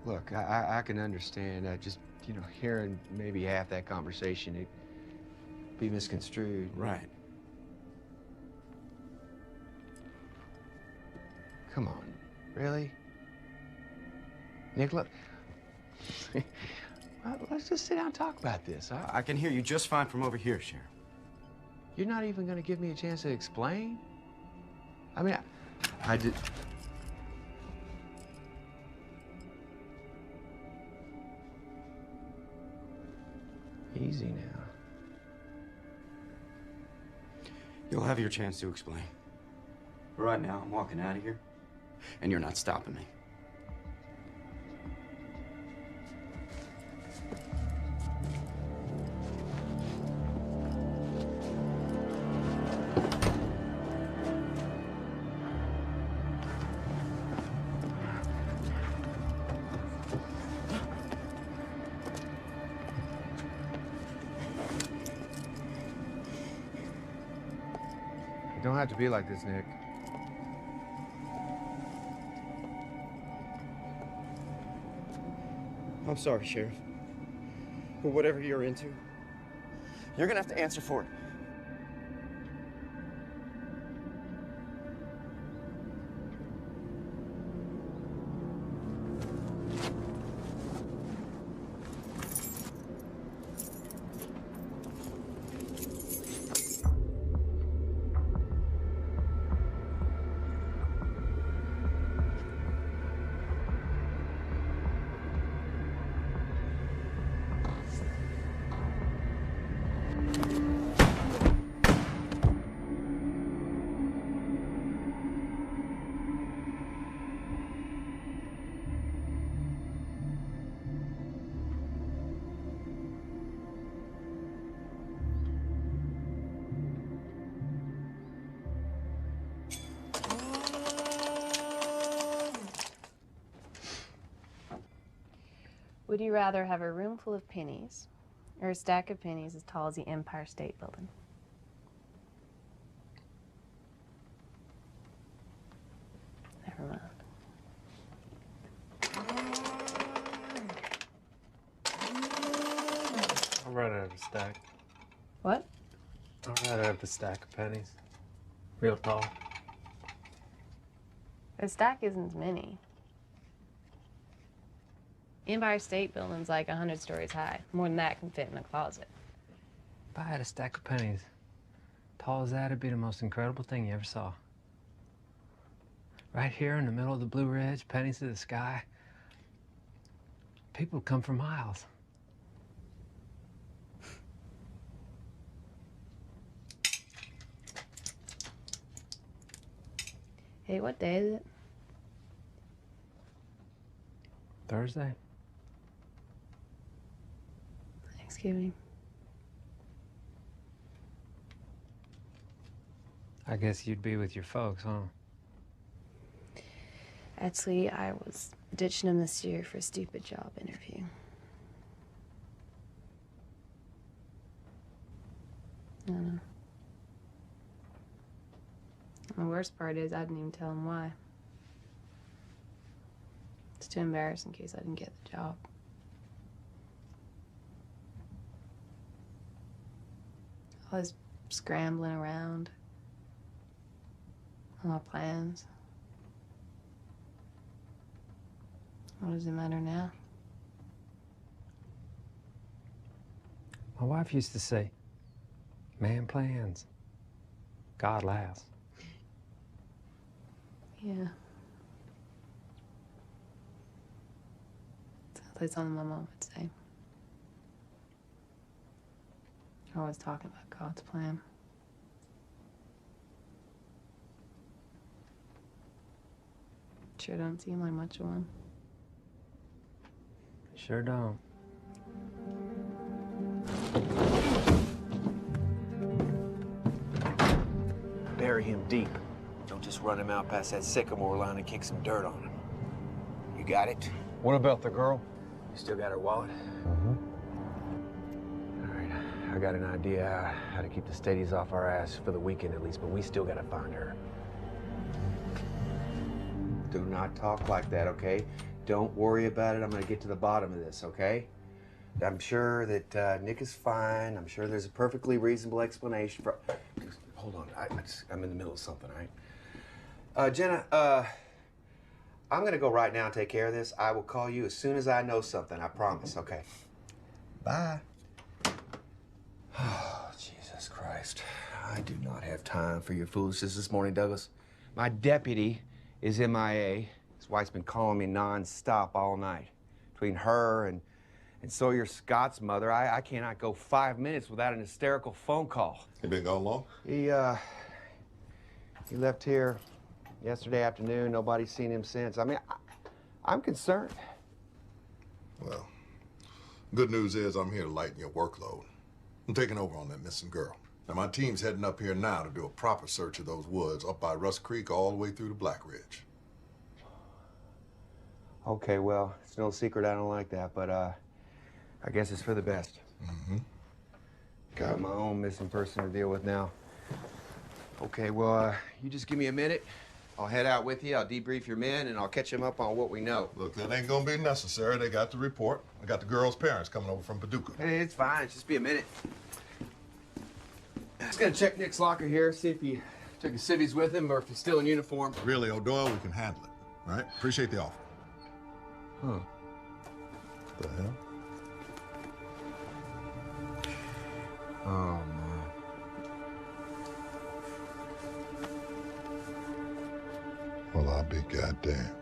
Look, I can understand just, you know, hearing maybe half that conversation, it be misconstrued. Right. Come on, really? Nick, look, let's just sit down and talk about this. I can hear you just fine from over here, Sheriff. You're not even gonna give me a chance to explain? I mean, I did... Easy now. You'll have your chance to explain. Right now, I'm walking out of here, and you're not stopping me. It don't have to be like this, Nick. I'm sorry, Sheriff. But whatever you're into, you're gonna have to answer for it. Would you rather have a room full of pennies or a stack of pennies as tall as the Empire State Building? Never mind. I'd rather have a stack. What? I'd rather have the stack of pennies. Real tall. A stack isn't as many. Empire State Building's like 100 stories high. More than that can fit in a closet. If I had a stack of pennies, tall as that, it'd be the most incredible thing you ever saw. Right here in the middle of the Blue Ridge, pennies to the sky. People would come for miles. Hey, what day is it? Thursday? Thanksgiving. I guess you'd be with your folks, huh? Actually, I was ditching him this year for a stupid job interview. I don't know. The worst part is I didn't even tell him why. It's too embarrassing in case I didn't get the job. I was scrambling around. All my plans. What does it matter now? My wife used to say, man plans, God laughs. Yeah. Sounds like something my mom would say. Always talking about God's plan. Sure don't seem like much of one. Sure don't. Bury him deep. Don't just run him out past that sycamore line and kick some dirt on him. You got it? What about the girl? You still got her wallet? Mm-hmm. All right, I got an idea how to keep the Stadies off our ass for the weekend at least, but we still gotta find her. Do not talk like that, okay? Don't worry about it. I'm gonna get to the bottom of this, okay? I'm sure that Nick is fine. I'm sure there's a perfectly reasonable explanation for... Hold on, I'm in the middle of something, all right? Jenna, I'm gonna go right now and take care of this. I will call you as soon as I know something, I promise, okay? Bye. Oh, Jesus Christ. I do not have time for your foolishness this morning, Douglas. My deputy is MIA. His wife's been calling me non-stop all night. Between her and Sawyer Scott's mother, I cannot go 5 minutes without an hysterical phone call. He been gone long? He left here yesterday afternoon. Nobody's seen him since. I mean, I'm concerned. Well, good news is I'm here to lighten your workload. I'm taking over on that missing girl. Now, my team's heading up here now to do a proper search of those woods up by Rust Creek all the way through to Black Ridge. Okay, well, it's no secret I don't like that, but I guess it's for the best. Mm-hmm. Got my own missing person to deal with now. Okay, well, you just give me a minute. I'll head out with you. I'll debrief your men, and I'll catch them up on what we know. Look, that ain't gonna be necessary. They got the report. I got the girl's parents coming over from Paducah. Hey, it's fine. Just be a minute. Just gonna check Nick's locker here, see if he took his civvies with him or if he's still in uniform. Really, O'Doyle, we can handle it, right? Appreciate the offer. Huh. The hell? Oh, man. Well, I'll be goddamn.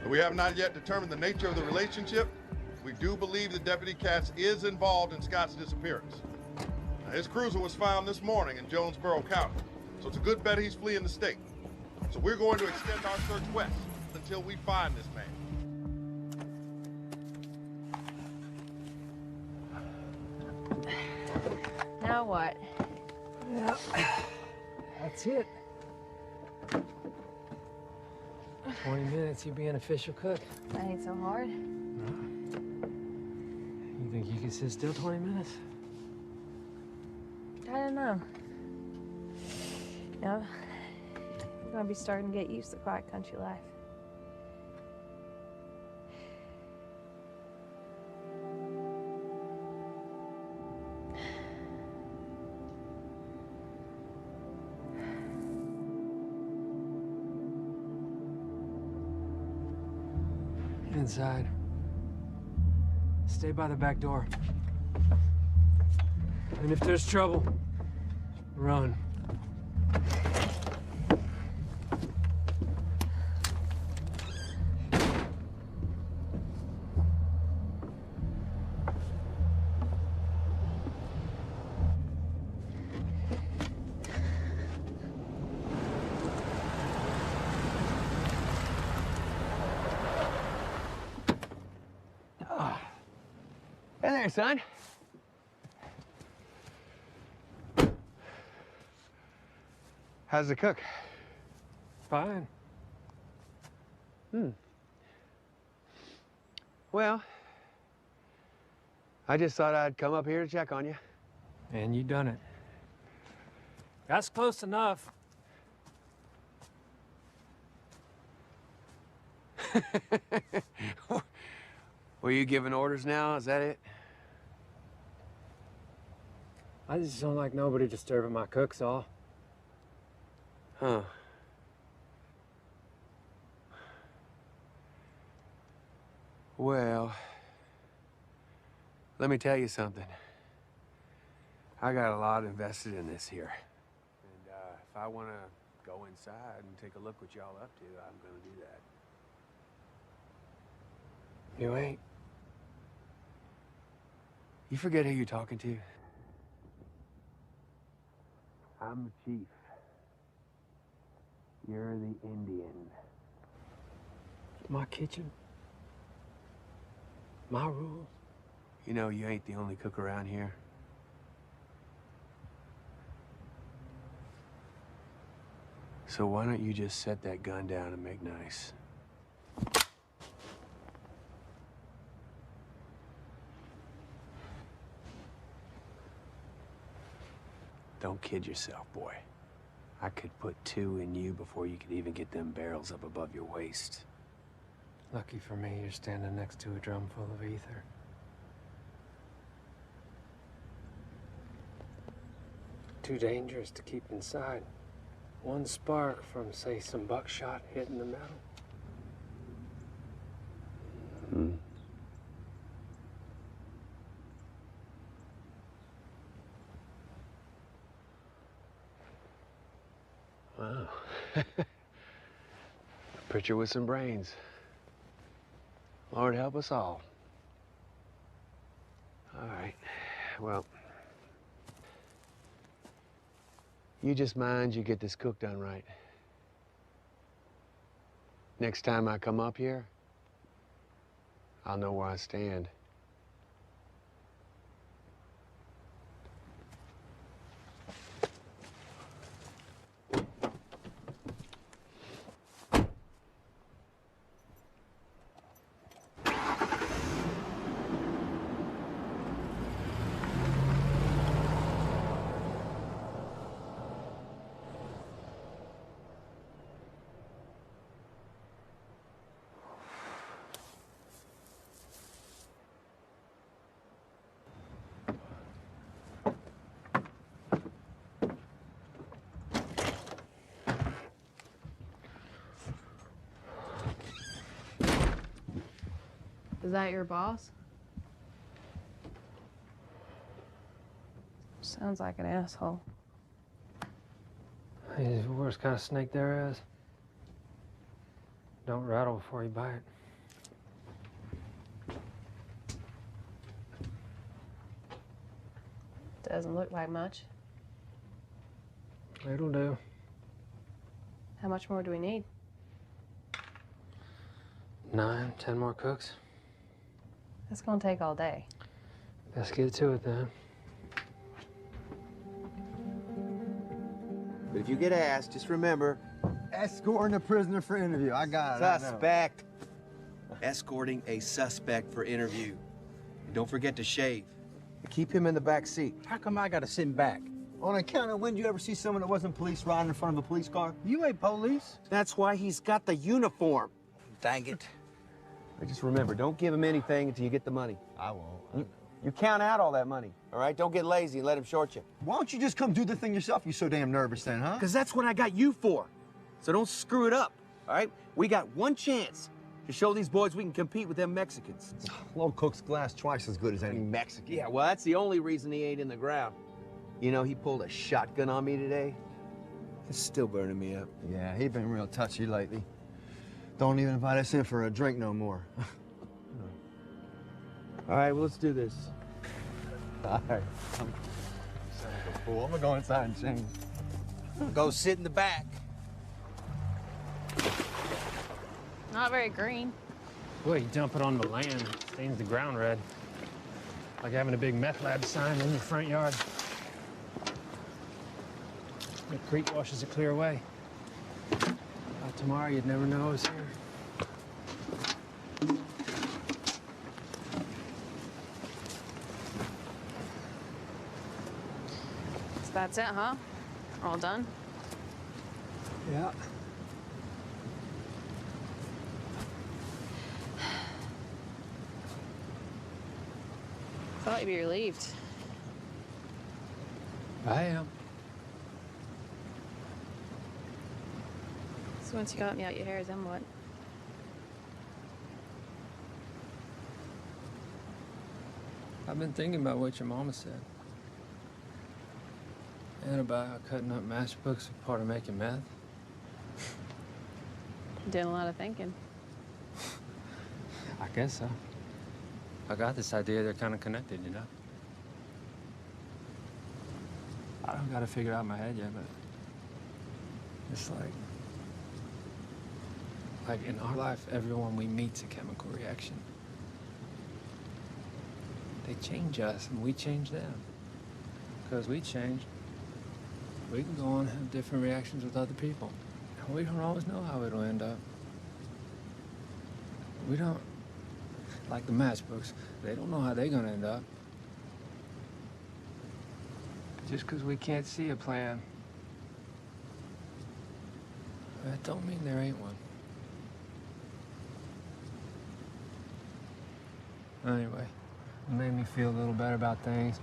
We have not yet determined the nature of the relationship. We do believe that Deputy Katz is involved in Scott's disappearance. Now, his cruiser was found this morning in Jonesboro County, so it's a good bet he's fleeing the state. So we're going to extend our search west until we find this man. what? Yeah, that's it. 20 minutes, you'll be an official cook. That ain't so hard. You think you can sit still 20 minutes? I don't know. You know, I'm gonna be starting to get used to quiet country life. Inside. Stay by the back door. And if there's trouble, run. Hey there, son. How's the cook? Fine. Well, I just thought I'd come up here to check on you. And you done it. That's close enough. Were you giving orders now? Is that it? I just don't like nobody disturbing my cook's all. Huh. Well, let me tell you something. I got a lot invested in this here. And if I want to go inside and take a look what y'all up to, I'm gonna do that. You ain't. You forget who you're talking to? I'm the chief. You're the Indian. My kitchen. My rules. You know, you ain't the only cook around here. So why don't you just set that gun down and make nice? Don't kid yourself, boy. I could put 2 in you before you could even get them barrels up above your waist. Lucky for me, you're standing next to a drum full of ether. Too dangerous to keep inside. One spark from, say, some buckshot hitting the metal. Wow. A preacher with some brains. Lord help us all. All right. Well, you just mind you get this cook done right. Next time I come up here, I'll know where I stand. Is that your boss? Sounds like an asshole. He's the worst kind of snake there is. Don't rattle before you bite. Doesn't look like much. It'll do. How much more do we need? 9, 10 more cooks. That's gonna take all day. Let's get to it then. But if you get asked, just remember... Escorting a prisoner for interview. I got it. Suspect. Escorting a suspect for interview. And don't forget to shave. Keep him in the back seat. How come I gotta sit back? On account of when did you ever see someone that wasn't police riding in front of a police car? You ain't police. That's why he's got the uniform. Dang it. But just remember, don't give him anything until you get the money. I won't. You count out all that money, all right? Don't get lazy and let him short you. Why don't you just come do the thing yourself? You so damn nervous then, huh? Because that's what I got you for. So don't screw it up, all right? We got one chance to show these boys we can compete with them Mexicans. Low Cook's glass twice as good as any Mexican. Yeah, well, that's the only reason he ain't in the ground. You know, he pulled a shotgun on me today. It's still burning me up. Yeah, he been real touchy lately. Don't even invite us in for a drink no more. All right, well, let's do this. All right. Son of a fool. I'm gonna go inside and change. Go sit in the back. Not very green. Well, you dump it on the land, it stains the ground red. Like having a big meth lab sign in your front yard. The creek washes it clear away. By tomorrow, you'd never know I was here. So that's it, huh? All done? Yeah. Thought you'd be relieved. I am. So once you got me out your hair, then what? I've been thinking about what your mama said. And about how cutting up matchbooks is part of making meth. Did a lot of thinking. I guess so. I got this idea they're kind of connected, you know? I don't got it figured out in my head yet, but it's like in our life, everyone we meet's a chemical reaction. They change us and we change them. Because we change, we can go on and have different reactions with other people. And we don't always know how it'll end up. We don't, like the matchbooks, they don't know how they're gonna end up. Just because we can't see a plan, that don't mean there ain't one. Anyway, it made me feel a little better about things.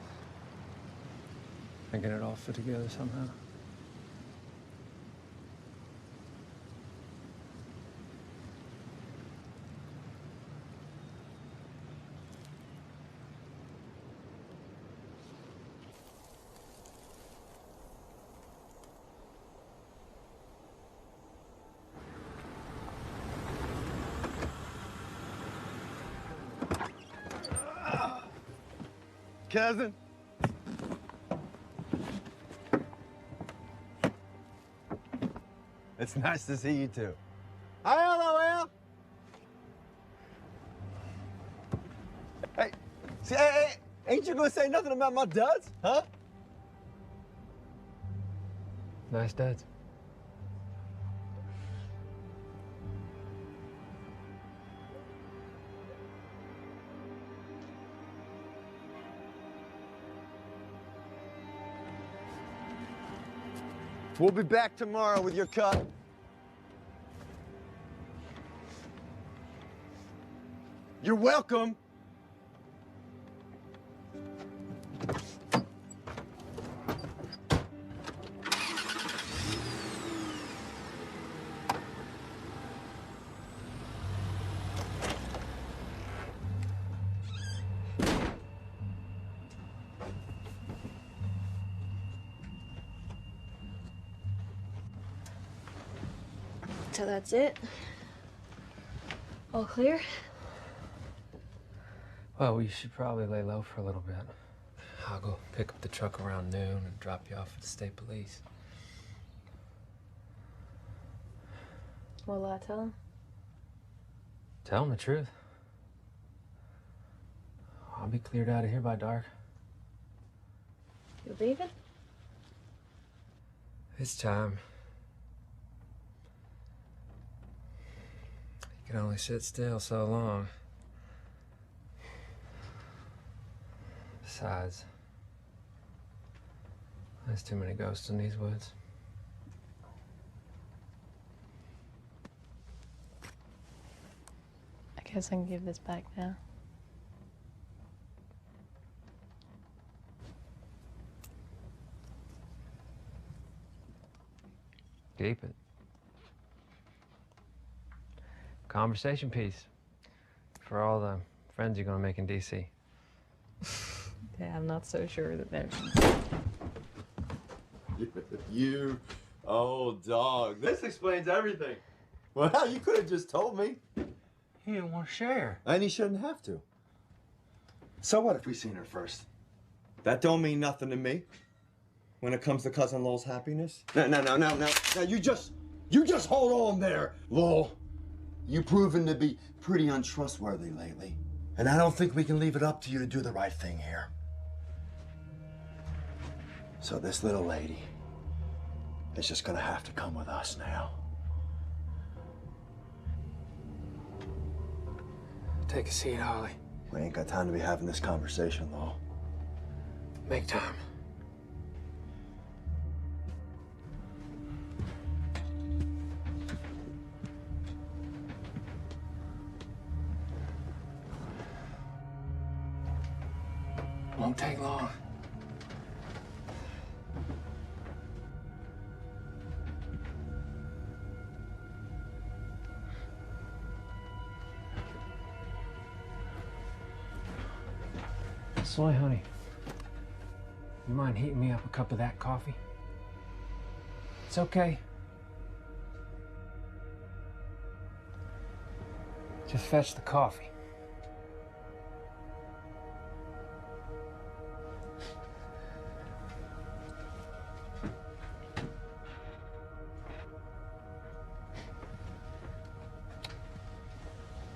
Thinking it all fit together somehow. Cousin. It's nice to see you too. Hi, LOL. Hey, see, hey, ain't you gonna say nothing about my duds, huh? Nice duds. We'll be back tomorrow with your cut. You're welcome. So that's it? All clear? Well, we should probably lay low for a little bit. I'll go pick up the truck around noon and drop you off at the state police. What'll I tell him? Tell them the truth. I'll be cleared out of here by dark. You leaving? It's time. You can only sit still so long. Besides, there's too many ghosts in these woods. I guess I can give this back now. Keep it. Conversation piece for all the friends you're gonna make in DC. Yeah, I'm not so sure that they're... You, oh dog, this explains everything. Well, you could have just told me. He didn't want to share. And he shouldn't have to. So what if we seen her first? That don't mean nothing to me. When it comes to Cousin Lowell's happiness. No, you just hold on there, Lowell. You've proven to be pretty untrustworthy lately. And I don't think we can leave it up to you to do the right thing here. So this little lady is just gonna have to come with us now. Take a seat, Holly. We ain't got time to be having this conversation, Lowell. Make time. Won't take long. Soy, honey, you mind heating me up a cup of that coffee? It's okay. Just fetch the coffee.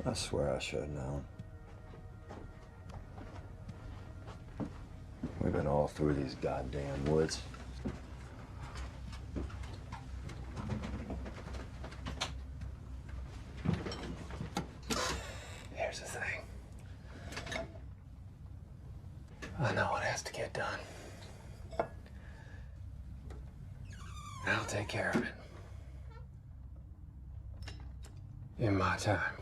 I swear I should have known. We've been all through these goddamn woods. Here's the thing. I know what has to get done. I'll take care of it. In my time.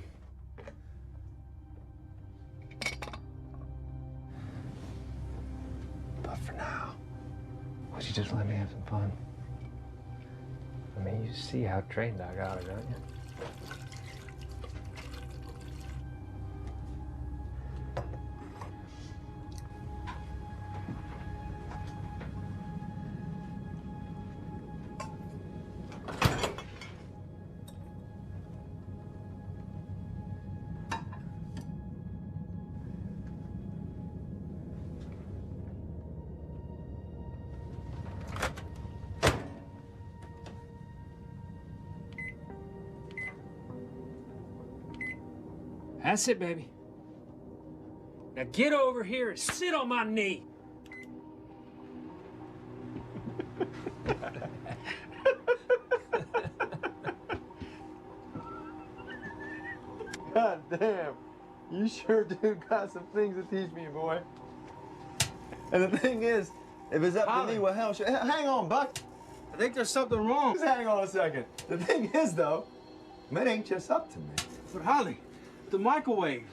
But for now, would you just let me have some fun? I mean, you see how trained I got her, don't you? That's it, baby. Now get over here and sit on my knee. God damn, you sure do got some things to teach me, boy. And the thing is, if it's up to me, well, hell, hang on, Buck. I think there's something wrong. Just hang on a second. The thing is, though, it ain't just up to me. But Holly, the microwave.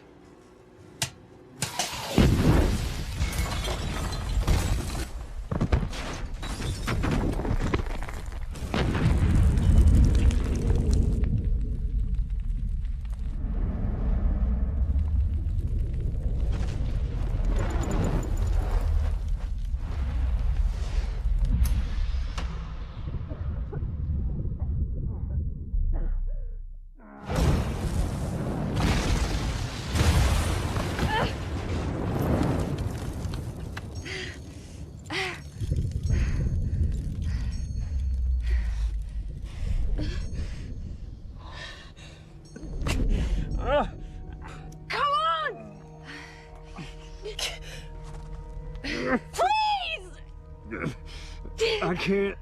Come on! Please! I can't.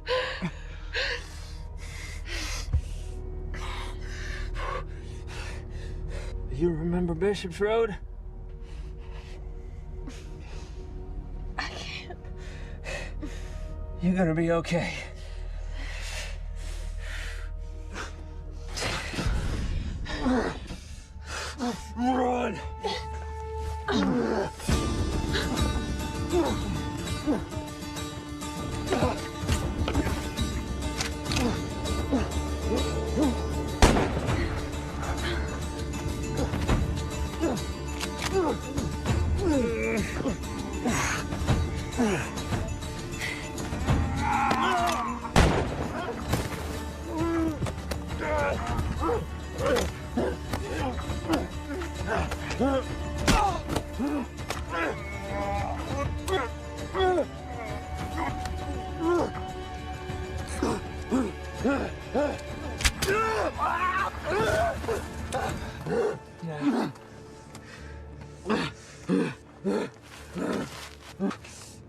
You remember Bishop's Road? I can't. You're gonna be okay. Run!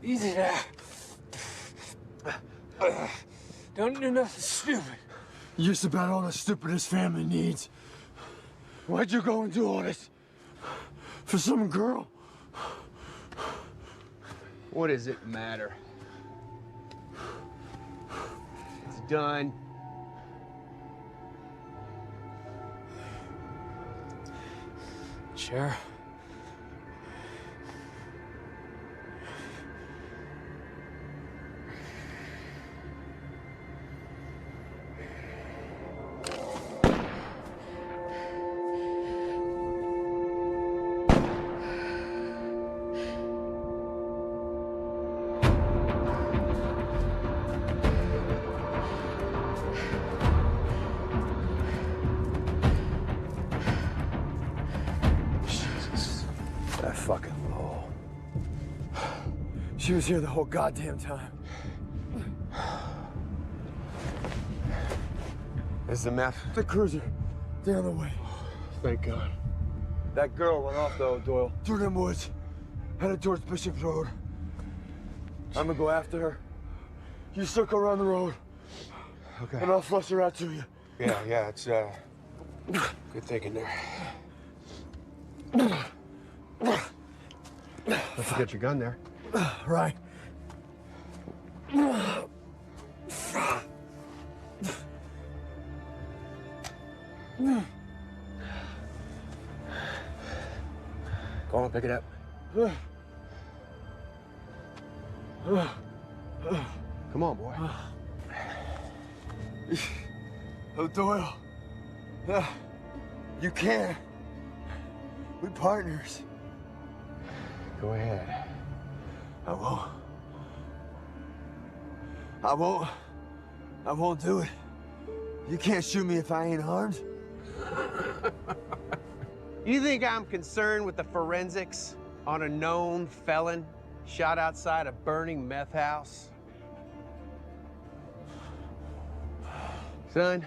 Easy now. Don't do nothing stupid. You're just about all the stupid this family needs. Why'd you go and do all this? For some girl? What does it matter? It's done. Sure. That fucking Lowell. She was here the whole goddamn time. Is the meth? The cruiser. Down the way. Thank God. That girl went off though, Doyle. Through them woods. Headed towards Bishop Road. I'm gonna go after her. You circle around the road. Okay. And I'll flush her out to you. Yeah, it's good thinking there. Don't forget your gun there. Right. Go on, pick it up. Come on, boy. Oh, Doyle. You can. We partners. Go ahead. I won't. I won't. I won't do it. You can't shoot me if I ain't armed. You think I'm concerned with the forensics on a known felon shot outside a burning meth house? Son,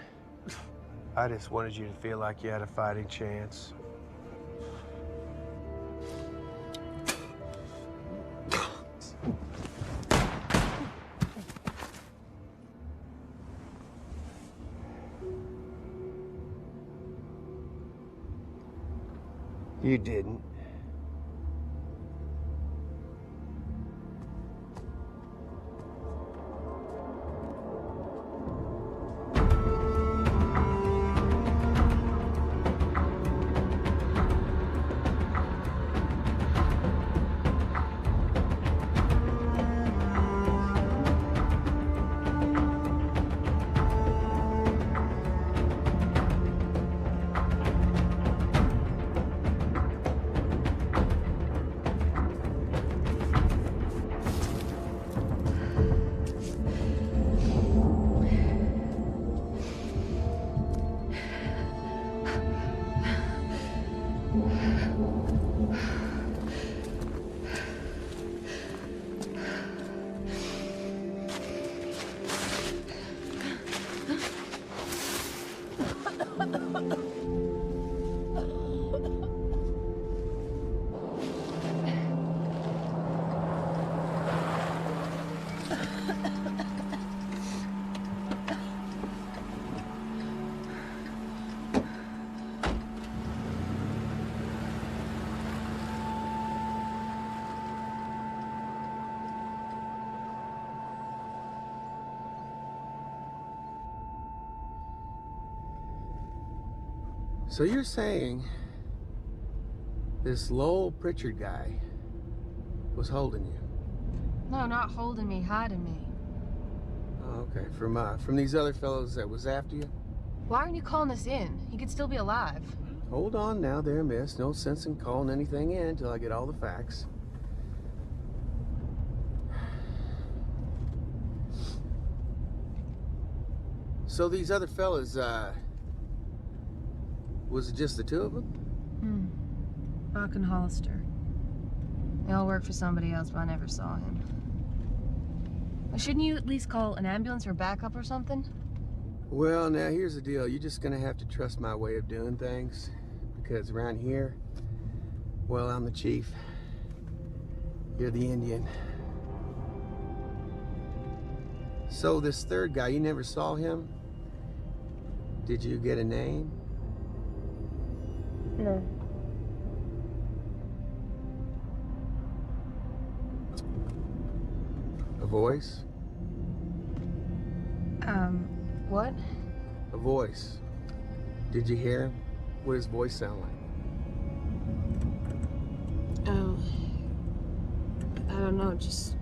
I just wanted you to feel like you had a fighting chance. You didn't. So you're saying this Lowell Pritchard guy was holding you? No, not holding me, hiding me. Oh, okay, from these other fellows that was after you? Why aren't you calling us in? He could still be alive. Hold on now there, miss. No sense in calling anything in until I get all the facts. So these other fellas, was it just the two of them? Buck and Hollister. They all work for somebody else, but I never saw him. Shouldn't you at least call an ambulance or backup or something? Well, now here's the deal. You're just gonna have to trust my way of doing things. Because around here, well, I'm the chief. You're the Indian. So this third guy, you never saw him? Did you get a name? No. A voice? What? A voice. Did you hear him? What does his voice sound like? Oh. I don't know, just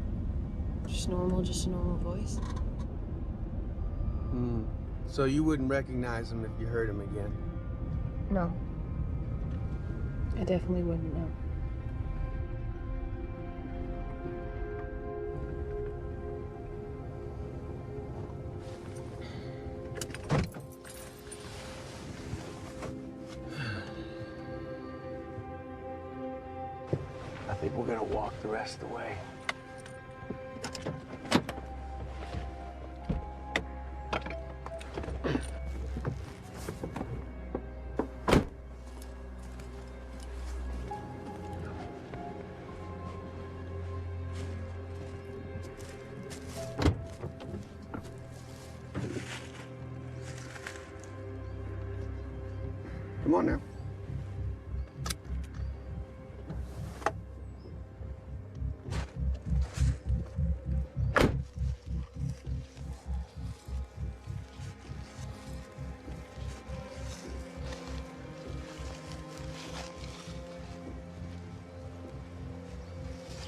a normal voice. So you wouldn't recognize him if you heard him again? No. I definitely wouldn't know. I think we're gonna walk the rest of the way. Come on now.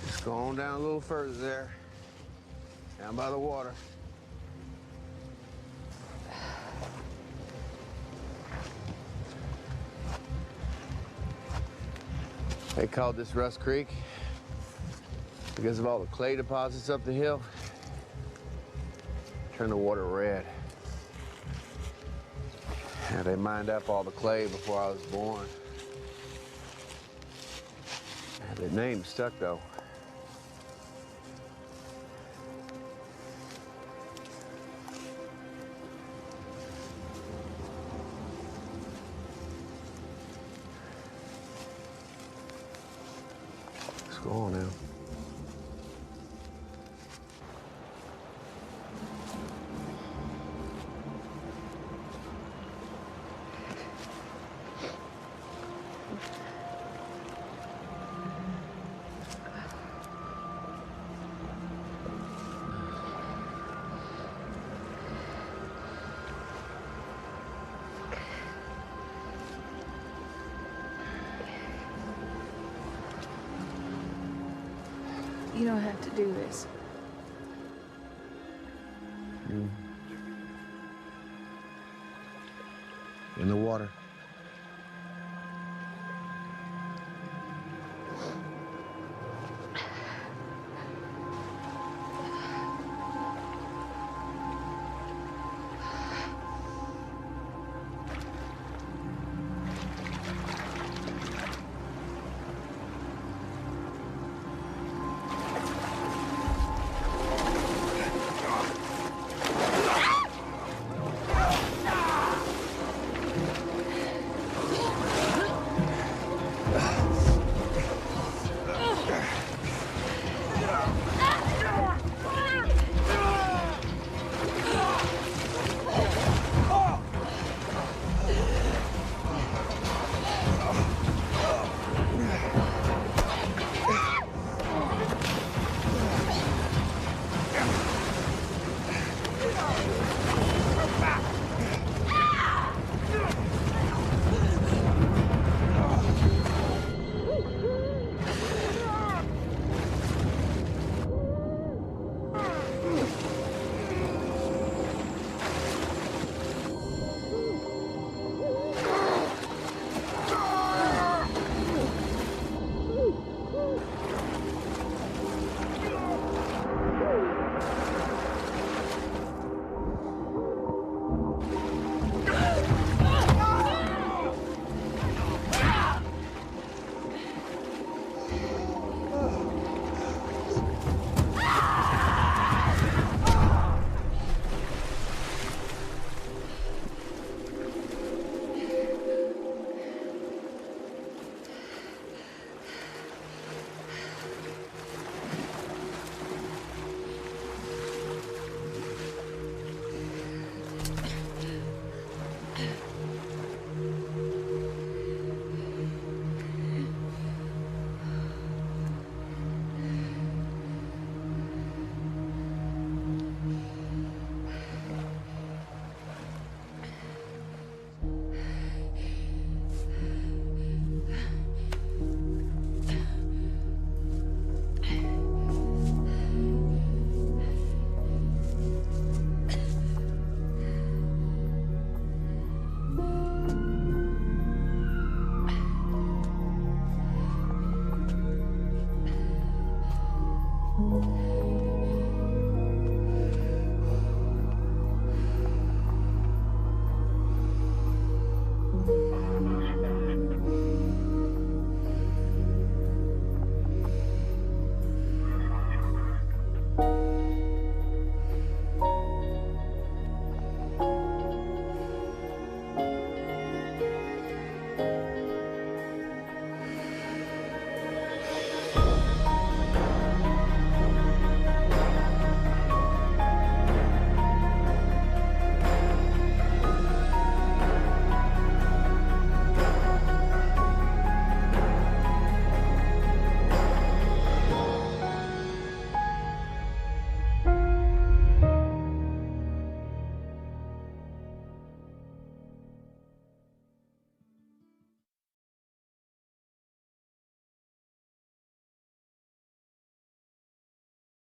Just go on down a little further there. Down by the water. They called this Rust Creek because of all the clay deposits up the hill. Turned the water red. Yeah, they mined up all the clay before I was born. The name stuck though. Let's go on now. You don't have to do this. In the water.